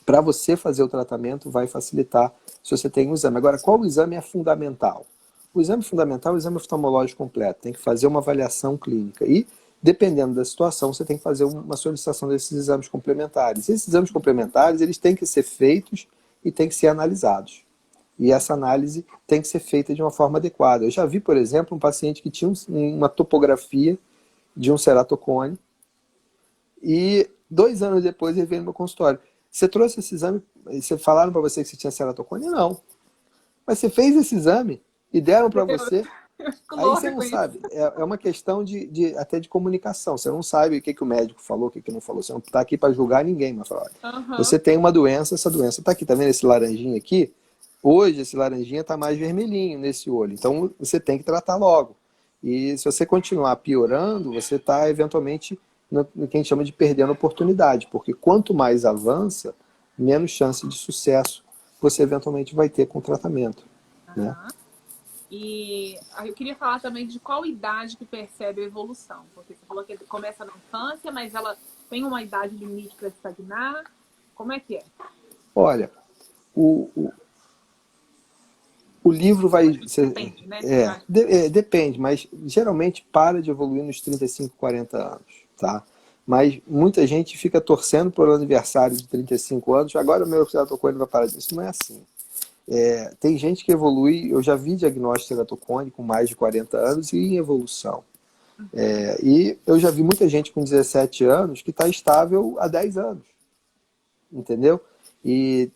para você fazer o tratamento, vai facilitar se você tem um exame. Agora, qual exame é fundamental? O exame fundamental é o exame oftalmológico completo. Tem que fazer uma avaliação clínica. E, dependendo da situação, você tem que fazer uma solicitação desses exames complementares. Esses exames complementares, eles têm que ser feitos e têm que ser analisados. E essa análise tem que ser feita de uma forma adequada. Eu já vi, por exemplo, um paciente que tinha uma topografia de um ceratocone e 2 anos depois ele veio no meu consultório. Você trouxe esse exame, falaram para você que você tinha ceratocone? Não. Mas você fez esse exame e deram para você. Aí você não sabe. É uma questão até de comunicação. Você não sabe o que o médico falou, o que não falou. Você não está aqui para julgar ninguém, mas falar. Você tem uma doença, essa doença está aqui. Tá vendo esse laranjinho aqui? Hoje esse laranjinha está mais vermelhinho nesse olho. Então você tem que tratar logo. E se você continuar piorando, você está eventualmente no que a gente chama de perdendo a oportunidade, porque quanto mais avança, menos chance de sucesso você eventualmente vai ter com o tratamento. Né? E eu queria falar também de qual idade que percebe a evolução, porque você falou que começa na infância, mas ela tem uma idade limite para estagnar. Como é que é? Olha, o livro vai ser... Depende, né? Depende, mas geralmente para de evoluir nos 35, 40 anos. Tá? Mas muita gente fica torcendo pelo aniversário de 35 anos, agora o meu ceratocone vai parar disso. Não é assim. Tem gente que evolui, eu já vi diagnóstico de ceratocone com mais de 40 anos e em evolução. E eu já vi muita gente com 17 anos que está estável há 10 anos. Entendeu? E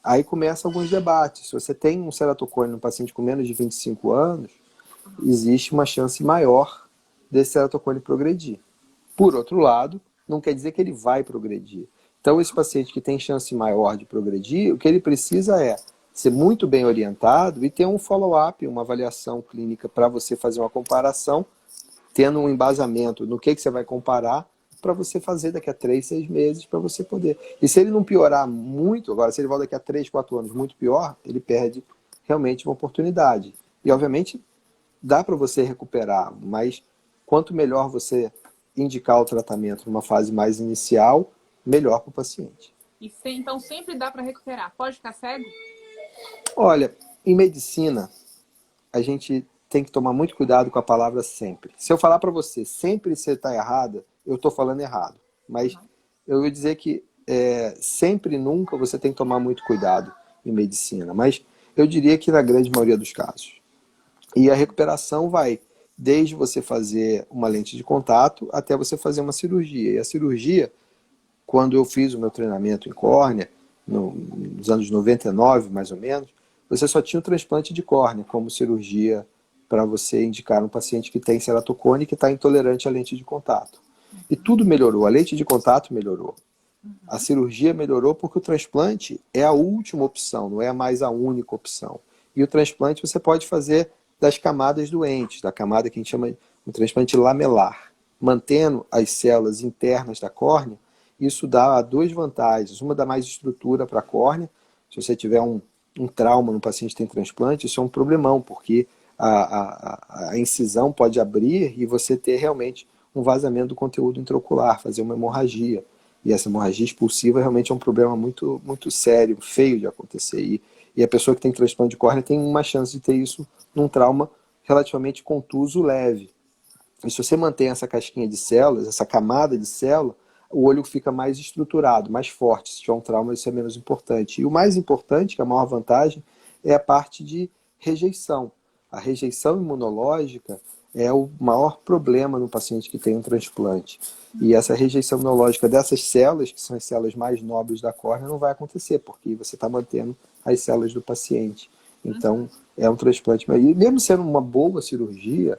aí começam alguns debates. Se você tem um ceratocone no paciente com menos de 25 anos, existe uma chance maior desse ceratocone progredir. Por outro lado, não quer dizer que ele vai progredir. Então, esse paciente que tem chance maior de progredir, o que ele precisa é ser muito bem orientado e ter um follow-up, uma avaliação clínica para você fazer uma comparação, tendo um embasamento no que você vai comparar, para você fazer daqui a 3, 6 meses, para você poder. E se ele não piorar muito, agora, se ele volta daqui a 3, 4 anos muito pior, ele perde realmente uma oportunidade. E, obviamente, dá para você recuperar, mas quanto melhor você indicar o tratamento numa fase mais inicial, melhor para o paciente. Então sempre dá para recuperar. Pode ficar cego? Olha, em medicina, a gente tem que tomar muito cuidado com a palavra sempre. Se eu falar para você, sempre você está errada, eu estou falando errado. Mas eu vou dizer que sempre, nunca, você tem que tomar muito cuidado em medicina. Mas eu diria que na grande maioria dos casos. E a recuperação vai desde você fazer uma lente de contato até você fazer uma cirurgia. E a cirurgia, quando eu fiz o meu treinamento em córnea, nos anos 99, mais ou menos, você só tinha o transplante de córnea como cirurgia para você indicar um paciente que tem ceratocone e que está intolerante à lente de contato. E tudo melhorou. A lente de contato melhorou. A cirurgia melhorou porque o transplante é a última opção, não é mais a única opção. E o transplante você pode fazer das camadas doentes, da camada que a gente chama de um transplante lamelar. Mantendo as células internas da córnea, isso dá 2 vantagens. Uma dá mais estrutura para a córnea. Se você tiver um trauma no paciente que tem transplante, isso é um problemão, porque a incisão pode abrir e você ter realmente um vazamento do conteúdo intraocular, fazer uma hemorragia. E essa hemorragia expulsiva realmente é um problema muito, muito sério, feio de acontecer. E a pessoa que tem transplante de córnea tem uma chance de ter isso num trauma relativamente contuso leve. E se você mantém essa casquinha de células, essa camada de célula, o olho fica mais estruturado, mais forte. Se tiver um trauma, isso é menos importante. E o mais importante, que é a maior vantagem, é a parte de rejeição. A rejeição imunológica é o maior problema no paciente que tem um transplante. E essa rejeição imunológica dessas células, que são as células mais nobres da córnea, não vai acontecer, porque você está mantendo as células do paciente. Então, é um transplante. E mesmo sendo uma boa cirurgia,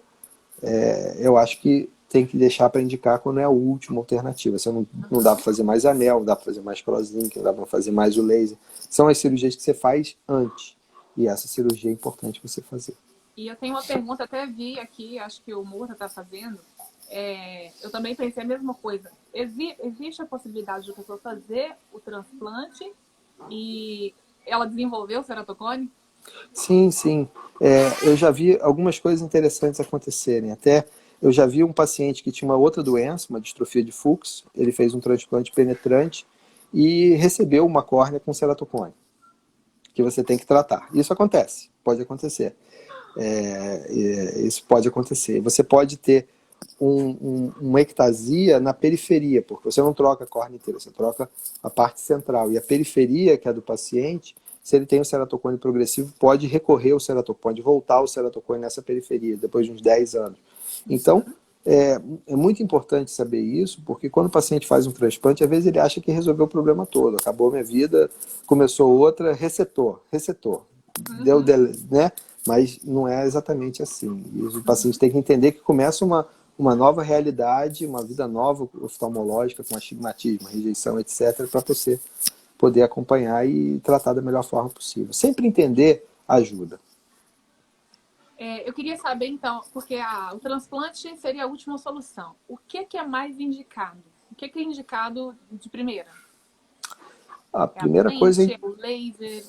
eu acho que tem que deixar para indicar quando é a última alternativa. Você não dá para fazer mais anel, não dá para fazer mais crosslink, não dá para fazer mais o laser. São as cirurgias que você faz antes. E essa cirurgia é importante você fazer. E eu tenho uma pergunta, até vi aqui, acho que o Murta está fazendo. Eu também pensei a mesma coisa. Existe a possibilidade de a pessoa fazer o transplante e ela desenvolver o ceratocone? Sim, sim. Eu já vi algumas coisas interessantes acontecerem. Até eu já vi um paciente que tinha uma outra doença, uma distrofia de Fuchs. Ele fez um transplante penetrante e recebeu uma córnea com ceratocone, que você tem que tratar. Isso acontece, pode acontecer. Isso pode acontecer. Você pode ter uma ectasia na periferia, porque você não troca a córnea inteira, você troca a parte central. E a periferia, que é do paciente, se ele tem o ceratocone progressivo, pode recorrer ao ceratocone, pode voltar ao ceratocone nessa periferia, depois de uns 10 anos. Então, é muito importante saber isso, porque quando o paciente faz um transplante, às vezes ele acha que resolveu o problema todo. Acabou minha vida, começou outra, resetou. Deu, né? Mas não é exatamente assim. E o paciente tem que entender que começa uma nova realidade, uma vida nova oftalmológica, com astigmatismo, rejeição, etc., para você poder acompanhar e tratar da melhor forma possível. Sempre entender ajuda. Eu queria saber, então, porque o transplante seria a última solução. O que é mais indicado? O que é indicado de primeira? A primeira coisa... É o laser?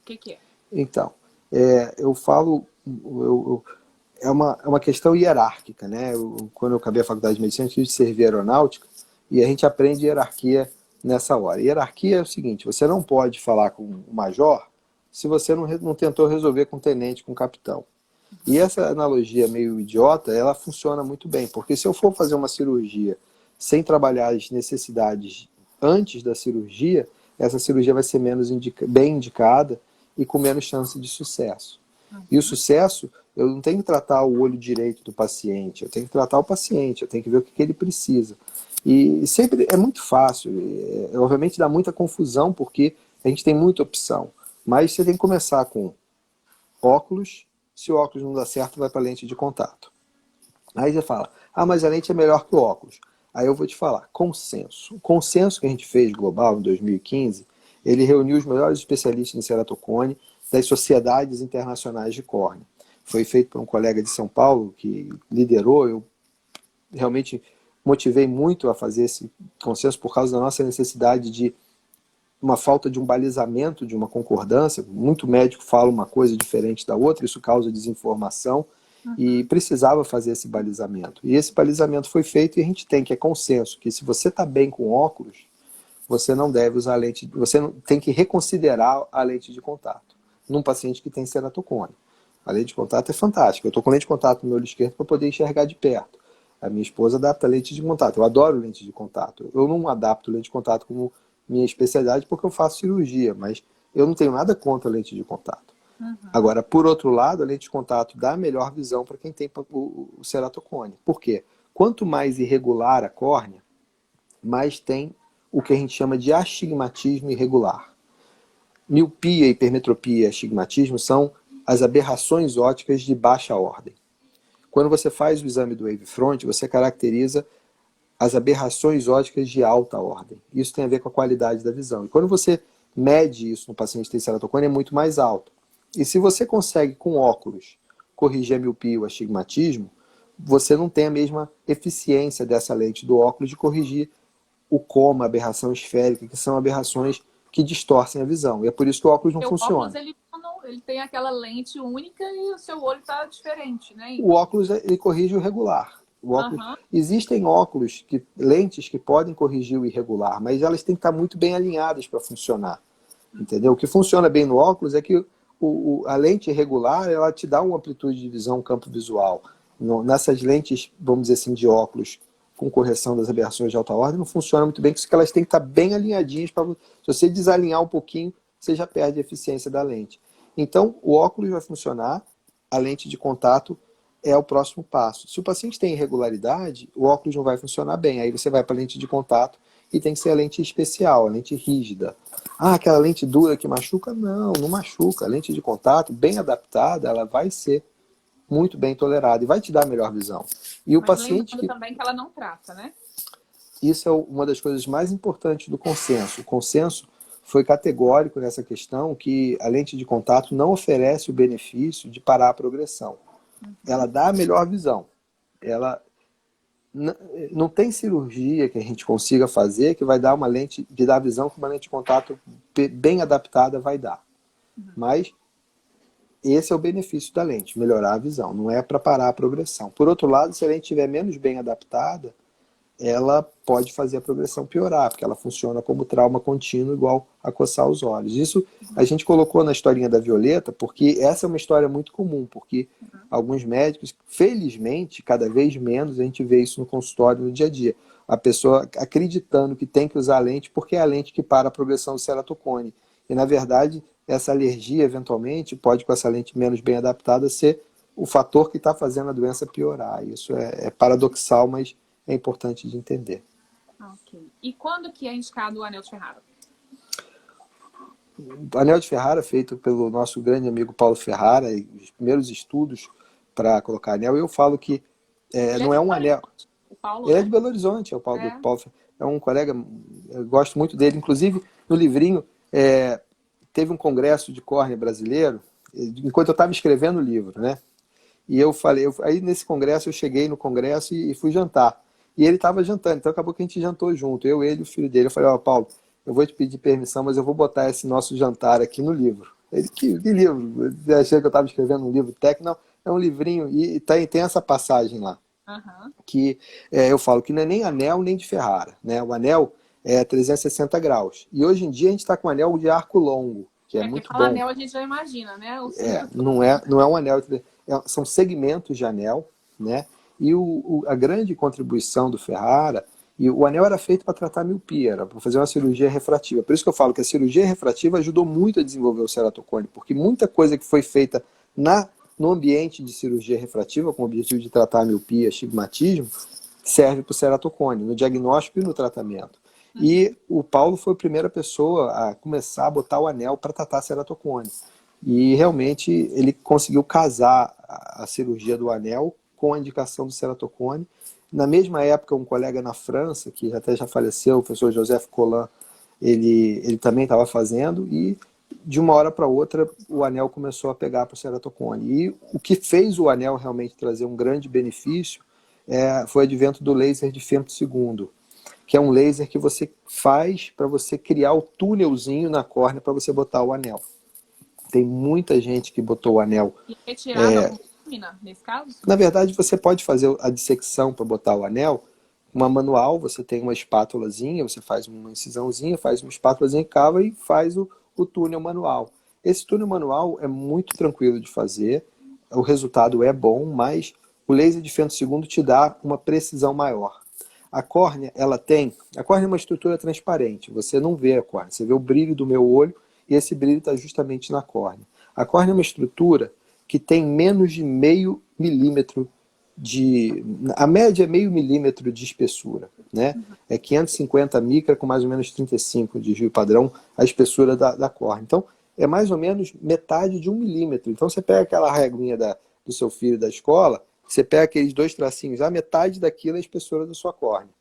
O que é? Então, eu falo... é uma questão hierárquica, né? Quando eu acabei a faculdade de medicina, eu tive de servir aeronáutica e a gente aprende hierarquia nessa hora. Hierarquia é o seguinte, você não pode falar com o major se você não tentou resolver com o tenente, com o capitão. E essa analogia meio idiota, ela funciona muito bem, porque se eu for fazer uma cirurgia sem trabalhar as necessidades antes da cirurgia, essa cirurgia vai ser bem indicada e com menos chance de sucesso. E o sucesso, eu não tenho que tratar o olho direito do paciente, eu tenho que tratar o paciente, eu tenho que ver o que ele precisa. E sempre é muito fácil, obviamente dá muita confusão, porque a gente tem muita opção, mas você tem que começar com óculos. Se o óculos não dá certo, vai para a lente de contato. Aí você fala, mas a lente é melhor que o óculos. Aí eu vou te falar, consenso. O consenso que a gente fez global em 2015, ele reuniu os melhores especialistas em ceratocone das sociedades internacionais de córnea. Foi feito por um colega de São Paulo que liderou, eu realmente motivei muito a fazer esse consenso por causa da nossa necessidade de uma falta de um balizamento, de uma concordância. Muito médico fala uma coisa diferente da outra, isso causa desinformação, e precisava fazer esse balizamento. E esse balizamento foi feito e a gente tem, que é consenso, que se você está bem com óculos, você não deve usar lente, você tem que reconsiderar a lente de contato num paciente que tem ceratocone. A lente de contato é fantástica. Eu estou com lente de contato no meu olho esquerdo para poder enxergar de perto. A minha esposa adapta a lente de contato. Eu adoro lente de contato. Eu não adapto lente de contato como minha especialidade porque eu faço cirurgia, mas eu não tenho nada contra a lente de contato. Agora, por outro lado, a lente de contato dá a melhor visão para quem tem o ceratocone. Por quê? Quanto mais irregular a córnea, mais tem o que a gente chama de astigmatismo irregular. Miopia, hipermetropia e astigmatismo são as aberrações ópticas de baixa ordem. Quando você faz o exame do wavefront, você caracteriza as aberrações ópticas de alta ordem. Isso tem a ver com a qualidade da visão. E quando você mede isso no paciente que tem ceratocone, é muito mais alto. E se você consegue, com óculos, corrigir a miopia e o astigmatismo, você não tem a mesma eficiência dessa lente do óculos de corrigir o coma, a aberração esférica, que são aberrações que distorcem a visão. E é por isso que o óculos não funciona. O óculos, ele tem aquela lente única e o seu olho está diferente, né? O óculos, ele corrige o regular. O óculos... Aham. Existem óculos, lentes que podem corrigir o irregular, mas elas têm que estar muito bem alinhadas para funcionar. Entendeu? O que funciona bem no óculos é que a lente irregular, ela te dá uma amplitude de visão, um campo visual. Nessas lentes, vamos dizer assim, de óculos com correção das aberrações de alta ordem, não funciona muito bem, porque elas têm que estar bem alinhadinhas. Se você desalinhar um pouquinho, você já perde a eficiência da lente. Então, o óculos vai funcionar, a lente de contato é o próximo passo. Se o paciente tem irregularidade, o óculos não vai funcionar bem. Aí você vai para a lente de contato e tem que ser a lente especial, a lente rígida. Ah, aquela lente dura que machuca? Não, não machuca. A lente de contato, bem adaptada, ela vai ser muito bem tolerada e vai te dar a melhor visão. E o Mas paciente lembrando que... também que ela não trata, né? Isso é uma das coisas mais importantes do consenso. O consenso foi categórico nessa questão que a lente de contato não oferece o benefício de parar a progressão. Ela dá a melhor visão. Ela não tem cirurgia que a gente consiga fazer que vai dar uma lente de dar visão que uma lente de contato bem adaptada vai dar. Mas esse é o benefício da lente, melhorar a visão. Não é para parar a progressão. Por outro lado, se a lente estiver menos bem adaptada, ela pode fazer a progressão piorar, porque ela funciona como trauma contínuo, igual a coçar os olhos. Isso a gente colocou na historinha da Violeta, porque essa é uma história muito comum, porque alguns médicos, felizmente, cada vez menos a gente vê isso no consultório no dia a dia. A pessoa acreditando que tem que usar a lente porque é a lente que para a progressão do ceratocone. E, na verdade, essa alergia, eventualmente, pode, com essa lente menos bem adaptada, ser o fator que está fazendo a doença piorar. Isso é paradoxal, mas é importante de entender. Ok. E quando que é indicado o anel de Ferrara? O anel de Ferrara, feito pelo nosso grande amigo Paulo Ferrara, e os primeiros estudos para colocar anel, eu falo que Ele é não de é Belo um anel. Horizonte, o Paulo, Ele é né? de Belo Horizonte, é o Paulo, É. é um colega, eu gosto muito dele. Inclusive, no livrinho, teve um congresso de córnea brasileiro, enquanto eu estava escrevendo o livro, né? E eu falei, aí nesse congresso, eu cheguei no congresso e fui jantar. E ele estava jantando, então acabou que a gente jantou junto, eu, ele e o filho dele. Eu falei, ó, Paulo, eu vou te pedir permissão, mas eu vou botar esse nosso jantar aqui no livro. Ele, que livro? Eu achei que eu estava escrevendo um livro técnico. Não, é um livrinho, e tem essa passagem lá, Aham. que eu falo que não é nem anel nem de Ferrara, né? O anel é 360 graus. E hoje em dia a gente está com um anel de arco longo, que é É porque muito fala bom. anel, a gente já imagina, né? O centro todo. Não é um anel, são segmentos de anel, né? E a grande contribuição do Ferrara, e o anel era feito para tratar miopia, era para fazer uma cirurgia refrativa. Por isso que eu falo que a cirurgia refrativa ajudou muito a desenvolver o ceratocone, porque muita coisa que foi feita no ambiente de cirurgia refrativa, com o objetivo de tratar a miopia, astigmatismo, serve para o ceratocone, no diagnóstico e no tratamento. E o Paulo foi a primeira pessoa a começar a botar o anel para tratar ceratocone. E realmente ele conseguiu casar a cirurgia do anel com a indicação do ceratocone. Na mesma época, um colega na França, que até já faleceu, o professor Joseph Collin, ele também estava fazendo, e de uma hora para outra o anel começou a pegar para o ceratocone. E o que fez o anel realmente trazer um grande benefício foi o advento do laser de femto segundo, que é um laser que você faz para você criar o túnelzinho na córnea para você botar o anel. Tem muita gente que botou o anel. E retirada alguma lâmina, nesse caso? Na verdade, você pode fazer a dissecção para botar o anel, uma manual, você tem uma espátulazinha, você faz uma incisãozinha, faz uma espátulazinha, cava e faz o túnel manual. Esse túnel manual é muito tranquilo de fazer, o resultado é bom, mas o laser de femto segundo te dá uma precisão maior. A córnea é uma estrutura transparente, você não vê a córnea, você vê o brilho do meu olho e esse brilho está justamente na córnea. A córnea é uma estrutura que tem menos de meio milímetro a média é meio milímetro de espessura, né? É 550 micra com mais ou menos 35 de Rio padrão a espessura da córnea. Então, é mais ou menos metade de 1 milímetro. Então, você pega aquela reguinha do seu filho da escola, você pega aqueles 2 tracinhos, a metade daquilo é a espessura da sua córnea.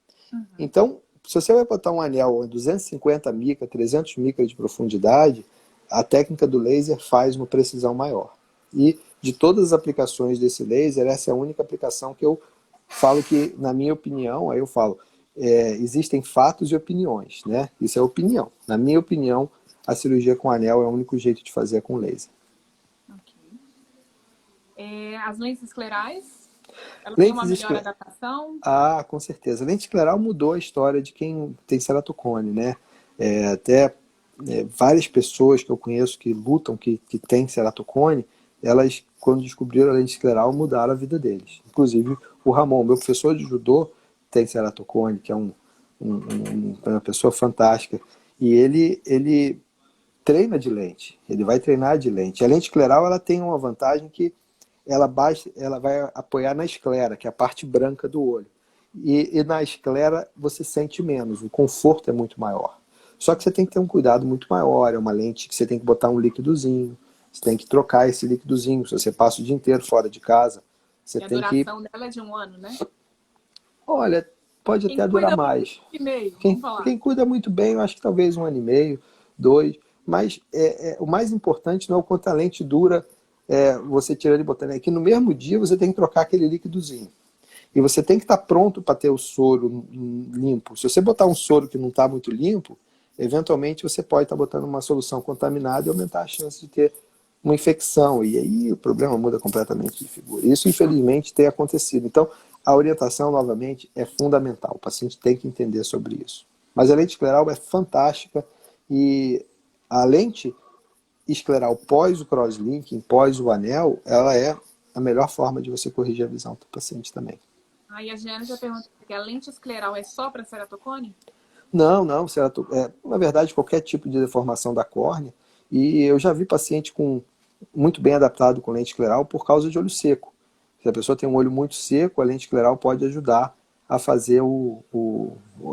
Então, se você vai botar um anel a 250 micra, 300 micra de profundidade, a técnica do laser faz uma precisão maior. E de todas as aplicações desse laser, essa é a única aplicação que eu falo que, na minha opinião, aí eu falo, existem fatos e opiniões, né? Isso é opinião. Na minha opinião, a cirurgia com anel é o único jeito de fazer com laser. Ok. As doenças esclerais? Ela tem uma Lentes melhor esclerais. adaptação? Ah, com certeza. A lente escleral mudou a história de quem tem ceratocone, né? Até várias pessoas que eu conheço que lutam, que têm ceratocone, elas, quando descobriram a lente escleral, mudaram a vida deles. Inclusive, o Ramon, meu professor de judô, tem ceratocone, que é uma pessoa fantástica. E ele treina de lente, ele vai treinar de lente. A lente escleral ela tem uma vantagem que ela vai apoiar na esclera, que é a parte branca do olho. E na esclera você sente menos, o conforto é muito maior. Só que você tem que ter um cuidado muito maior, é uma lente que você tem que botar um líquidozinho, você tem que trocar esse líquidozinho, se você passa o dia inteiro fora de casa, você E a tem que... duração dela é de 1 ano, né? Olha, pode Quem até durar cuida muito, mais. 1 ano e meio, vamos Quem falar. cuida muito bem, eu acho que talvez 1 ano e meio, 2. Mas o mais importante não é o quanto a lente dura você tirando e botando. É que no mesmo dia você tem que trocar aquele líquidozinho. E você tem que estar pronto para ter o soro limpo. Se você botar um soro que não está muito limpo, eventualmente você pode estar botando uma solução contaminada e aumentar a chance de ter uma infecção. E aí o problema muda completamente de figura. Isso, infelizmente, tem acontecido. Então, a orientação, novamente, é fundamental. O paciente tem que entender sobre isso. Mas a lente escleral é fantástica e a lente escleral pós o crosslinking, pós o anel, ela é a melhor forma de você corrigir a visão do paciente também. Aí a Giana já perguntou que a lente escleral é só para ceratocone? Não, não, na verdade, qualquer tipo de deformação da córnea, e eu já vi paciente muito bem adaptado com lente escleral por causa de olho seco. Se a pessoa tem um olho muito seco, a lente escleral pode ajudar a fazer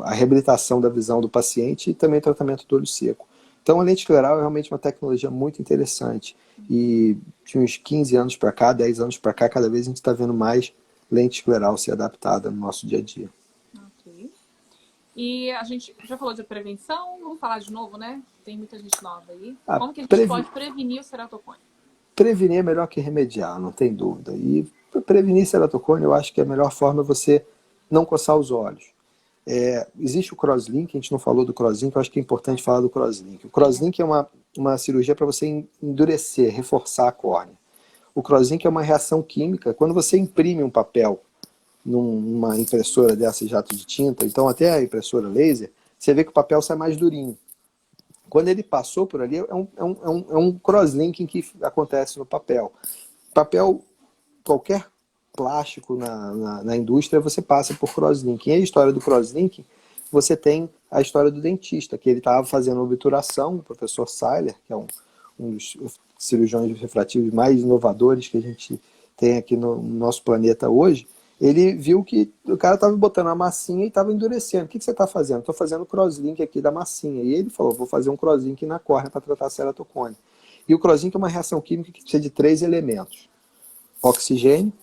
a reabilitação da visão do paciente e também o tratamento do olho seco. Então, a lente escleral é realmente uma tecnologia muito interessante. E de uns 15 anos para cá, 10 anos para cá, cada vez a gente está vendo mais lente escleral ser adaptada no nosso dia a dia. Ok. E a gente já falou de prevenção, vamos falar de novo, né? Tem muita gente nova aí. A Como que a gente pode prevenir o ceratocone? Prevenir é melhor que remediar, não tem dúvida. E para prevenir ceratocone, eu acho que a melhor forma é você não coçar os olhos. Existe o crosslink, a gente não falou do crosslink, eu acho que é importante falar do crosslink. O crosslink é uma cirurgia para você endurecer, reforçar a córnea. O crosslink é uma reação química. Quando você imprime um papel numa impressora dessa de jato de tinta, então até a impressora laser, você vê que o papel sai mais durinho. Quando ele passou por ali, é um crosslinking que acontece no papel. Papel, qualquer plástico na indústria, você passa por crosslinking. E a história do crosslinking, você tem a história do dentista, que ele estava fazendo obturação, o professor Seiler, que é um dos cirurgiões refrativos mais inovadores que a gente tem aqui no nosso planeta hoje. Ele viu que o cara estava botando a massinha e estava endurecendo. O que você está fazendo? Estou fazendo crosslink aqui da massinha. E ele falou, vou fazer um crosslink na córnea para tratar a ceratocone. E o crosslink é uma reação química que precisa de 3 elementos. Oxigênio,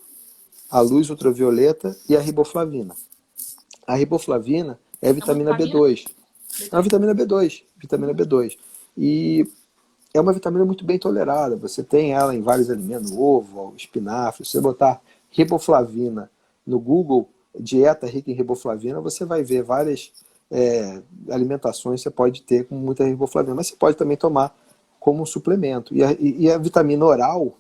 a luz ultravioleta e a riboflavina. A riboflavina é a É uma vitamina vitamina B2. É uma B2? vitamina B2. Vitamina B2. E é uma vitamina muito bem tolerada. Você tem ela em vários alimentos, ovo, espinafre. Se você botar riboflavina no Google, dieta rica em riboflavina, você vai ver várias alimentações que você pode ter com muita riboflavina. Mas você pode também tomar como um suplemento. E a vitamina oral,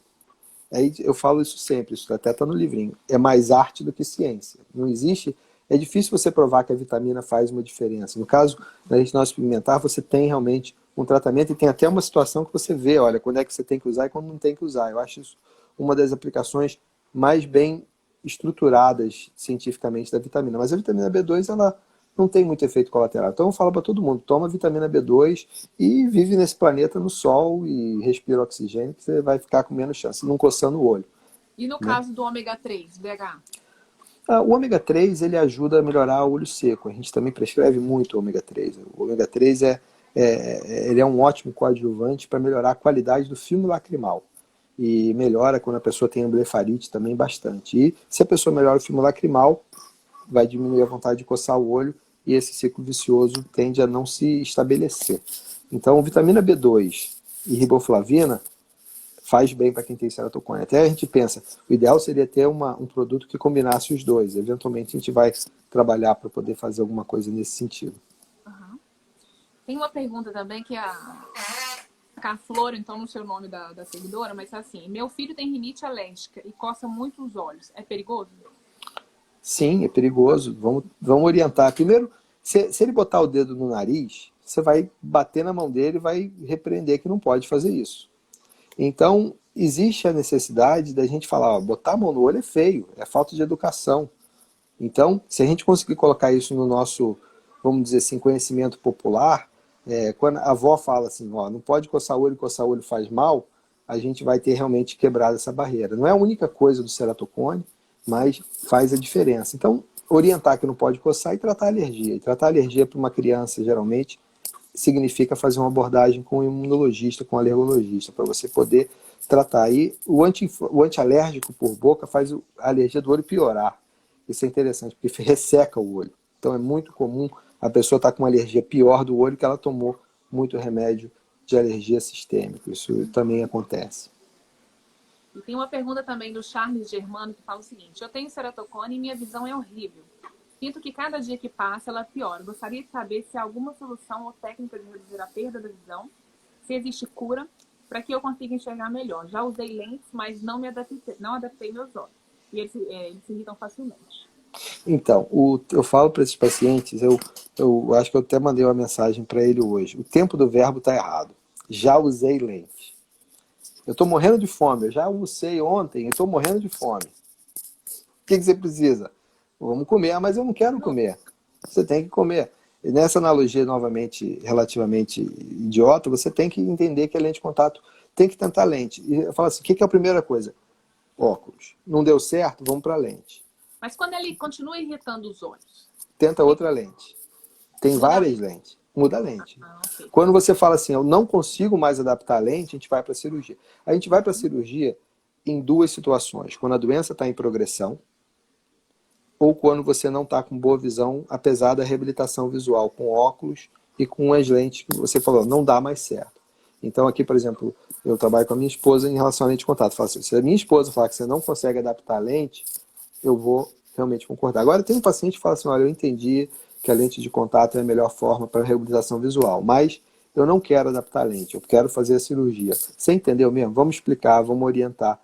aí eu falo isso sempre, isso até está no livrinho, é mais arte do que ciência. Não existe, é difícil você provar que a vitamina faz uma diferença. No caso da retinose pigmentar, você tem realmente um tratamento e tem até uma situação que você vê, olha, quando é que você tem que usar e quando não tem que usar. Eu acho isso uma das aplicações mais bem estruturadas cientificamente da vitamina. Mas a vitamina B2, ela não tem muito efeito colateral. Então eu falo para todo mundo, toma vitamina B2 e vive nesse planeta no sol e respira oxigênio, que você vai ficar com menos chance, não coçando o olho. E no Né? caso do ômega 3, BH? O ômega 3 ele ajuda a melhorar o olho seco. A gente também prescreve muito o ômega 3. O ômega 3 ele é um ótimo coadjuvante para melhorar a qualidade do filme lacrimal. E melhora quando a pessoa tem blefarite também bastante. E se a pessoa melhora o filme lacrimal, vai diminuir a vontade de coçar o olho e esse ciclo vicioso tende a não se estabelecer. Então, vitamina B2 e riboflavina faz bem para quem tem ceratocone. Até a gente pensa, o ideal seria ter um produto que combinasse os dois. Eventualmente a gente vai trabalhar para poder fazer alguma coisa nesse sentido. Uhum. Tem uma pergunta também que a Flor, então no seu nome da seguidora, mas assim, meu filho tem rinite alérgica e coça muito os olhos. É perigoso? Sim, é perigoso. Vamos orientar. Primeiro, se ele botar o dedo no nariz, você vai bater na mão dele e vai repreender que não pode fazer isso. Então, existe a necessidade da gente falar, ó, botar a mão no olho é feio, é falta de educação. Então, se a gente conseguir colocar isso no nosso, vamos dizer assim, conhecimento popular, quando a avó fala assim, ó, não pode coçar o olho faz mal, a gente vai ter realmente quebrado essa barreira. Não é a única coisa do ceratocone, mas faz a diferença. Então, orientar que não pode coçar e tratar a alergia. E tratar a alergia para uma criança, geralmente, significa fazer uma abordagem com um imunologista, com um alergologista, para você poder tratar. E o antialérgico por boca faz a alergia do olho piorar. Isso é interessante, porque resseca o olho. Então é muito comum a pessoa estar com uma alergia pior do olho que ela tomou muito remédio de alergia sistêmica. Isso também acontece. E tem uma pergunta também do Charles Germano que fala o seguinte: eu tenho ceratocone e minha visão é horrível. Sinto que cada dia que passa ela piora. Gostaria de saber se há alguma solução ou técnica de reduzir a perda da visão, se existe cura, para que eu consiga enxergar melhor. Já usei lentes, mas não adaptei meus olhos. E eles se irritam facilmente. Então, eu falo para esses pacientes, eu acho que eu até mandei uma mensagem para ele hoje. O tempo do verbo está errado. Já usei lente. Eu estou morrendo de fome. Eu já almocei ontem, eu estou morrendo de fome. O que você precisa? Vamos comer, mas eu não quero comer. Você tem que comer. E nessa analogia, novamente, relativamente idiota, você tem que entender que a lente de contato tem que tentar lente. E eu falo assim, o que é a primeira coisa? Óculos. Não deu certo? Vamos para a lente. Mas quando ele continua irritando os olhos? Tenta outra lente. Tem várias lentes. Muda a lente. Okay. Quando você fala assim, eu não consigo mais adaptar a lente, a gente vai para a cirurgia. A gente vai para a cirurgia em duas situações. Quando a doença está em progressão, ou quando você não está com boa visão, apesar da reabilitação visual, com óculos e com as lentes que você falou, não dá mais certo. Então aqui, por exemplo, eu trabalho com a minha esposa em relação à lente de contato. Eu falo assim, se a minha esposa falar que você não consegue adaptar a lente, eu vou realmente concordar. Agora tem um paciente que fala assim, olha, eu entendi que a lente de contato é a melhor forma para a reabilitação visual, mas eu não quero adaptar a lente, eu quero fazer a cirurgia. Você entendeu mesmo? Vamos explicar, vamos orientar.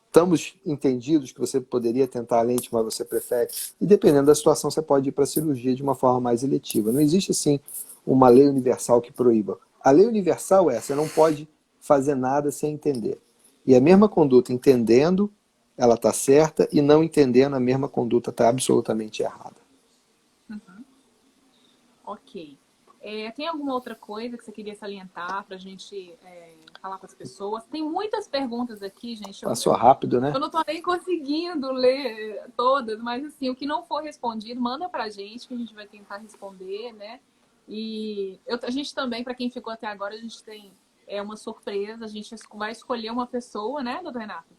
Estamos entendidos que você poderia tentar a lente, mas você prefere. E dependendo da situação, você pode ir para a cirurgia de uma forma mais eletiva. Não existe, assim, uma lei universal que proíba. A lei universal é, você não pode fazer nada sem entender. E a mesma conduta, entendendo, ela está certa, e não entendendo, a mesma conduta está absolutamente errada. Uhum. Ok. Tem alguma outra coisa que você queria salientar para a gente falar com as pessoas? Tem muitas perguntas aqui, gente. Passou rápido, né? Eu não estou nem conseguindo ler todas, mas assim, o que não for respondido, manda para a gente, que a gente vai tentar responder, né? E a gente também, para quem ficou até agora, a gente tem uma surpresa. A gente vai escolher uma pessoa, né, doutor Renato?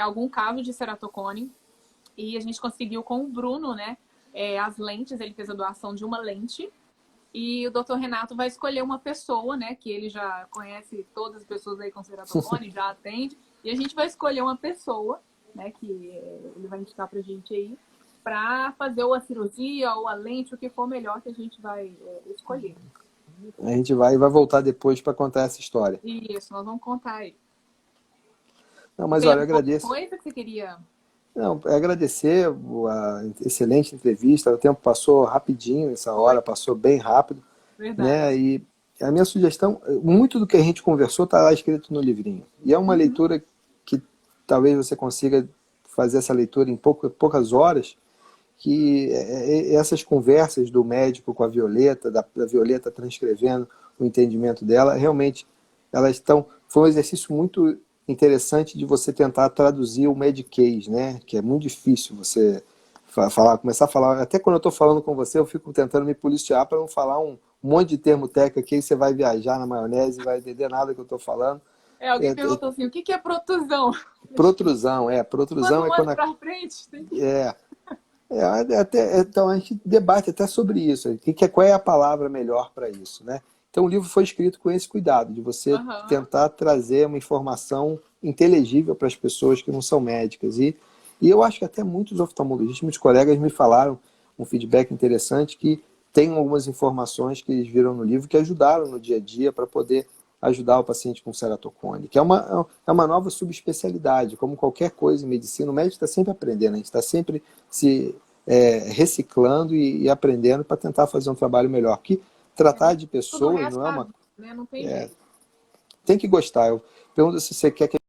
Algum caso de ceratocone. E a gente conseguiu com o Bruno, né? As lentes, ele fez a doação de uma lente. E o doutor Renato vai escolher uma pessoa, né? Que ele já conhece todas as pessoas aí com ceratocone, já atende. E a gente vai escolher uma pessoa, né? Que ele vai indicar pra gente aí, para fazer ou a cirurgia ou a lente, o que for melhor que a gente vai escolher. A gente vai voltar depois para contar essa história. Isso, nós vamos contar aí. Não, mas olha, eu agradeço. Coisa que você queria... Não, agradecer a excelente entrevista. O tempo passou rapidinho, essa hora passou bem rápido. Verdade. Né? E a minha sugestão, muito do que a gente conversou está lá escrito no livrinho. E é uma leitura que talvez você consiga fazer essa leitura em poucas horas, que essas conversas do médico com a Violeta, da Violeta transcrevendo o entendimento dela, realmente foi um exercício muito interessante de você tentar traduzir o Medicaid, né? Que é muito difícil você começar a falar. Até quando eu estou falando com você, eu fico tentando me policiar para não falar um monte de termo técnico aqui, e você vai viajar na maionese e não vai entender nada que eu estou falando. Alguém perguntou assim, o que é protusão? Protrusão, protrusão é quando... Pra frente, tem que... então a gente debate até sobre isso, qual é a palavra melhor para isso, né? Então o livro foi escrito com esse cuidado, de você tentar trazer uma informação inteligível para as pessoas que não são médicas. E eu acho que até muitos oftalmologistas, muitos colegas me falaram um feedback interessante, que tem algumas informações que eles viram no livro que ajudaram no dia a dia para poder ajudar o paciente com ceratocone, que é uma nova subespecialidade, como qualquer coisa em medicina, o médico está sempre aprendendo, a gente está sempre se reciclando e aprendendo para tentar fazer um trabalho melhor. Que tratar de Tudo o pessoas resto não é da uma... vida, né? Não tem jeito. Tem que gostar. Eu pergunto se você quer que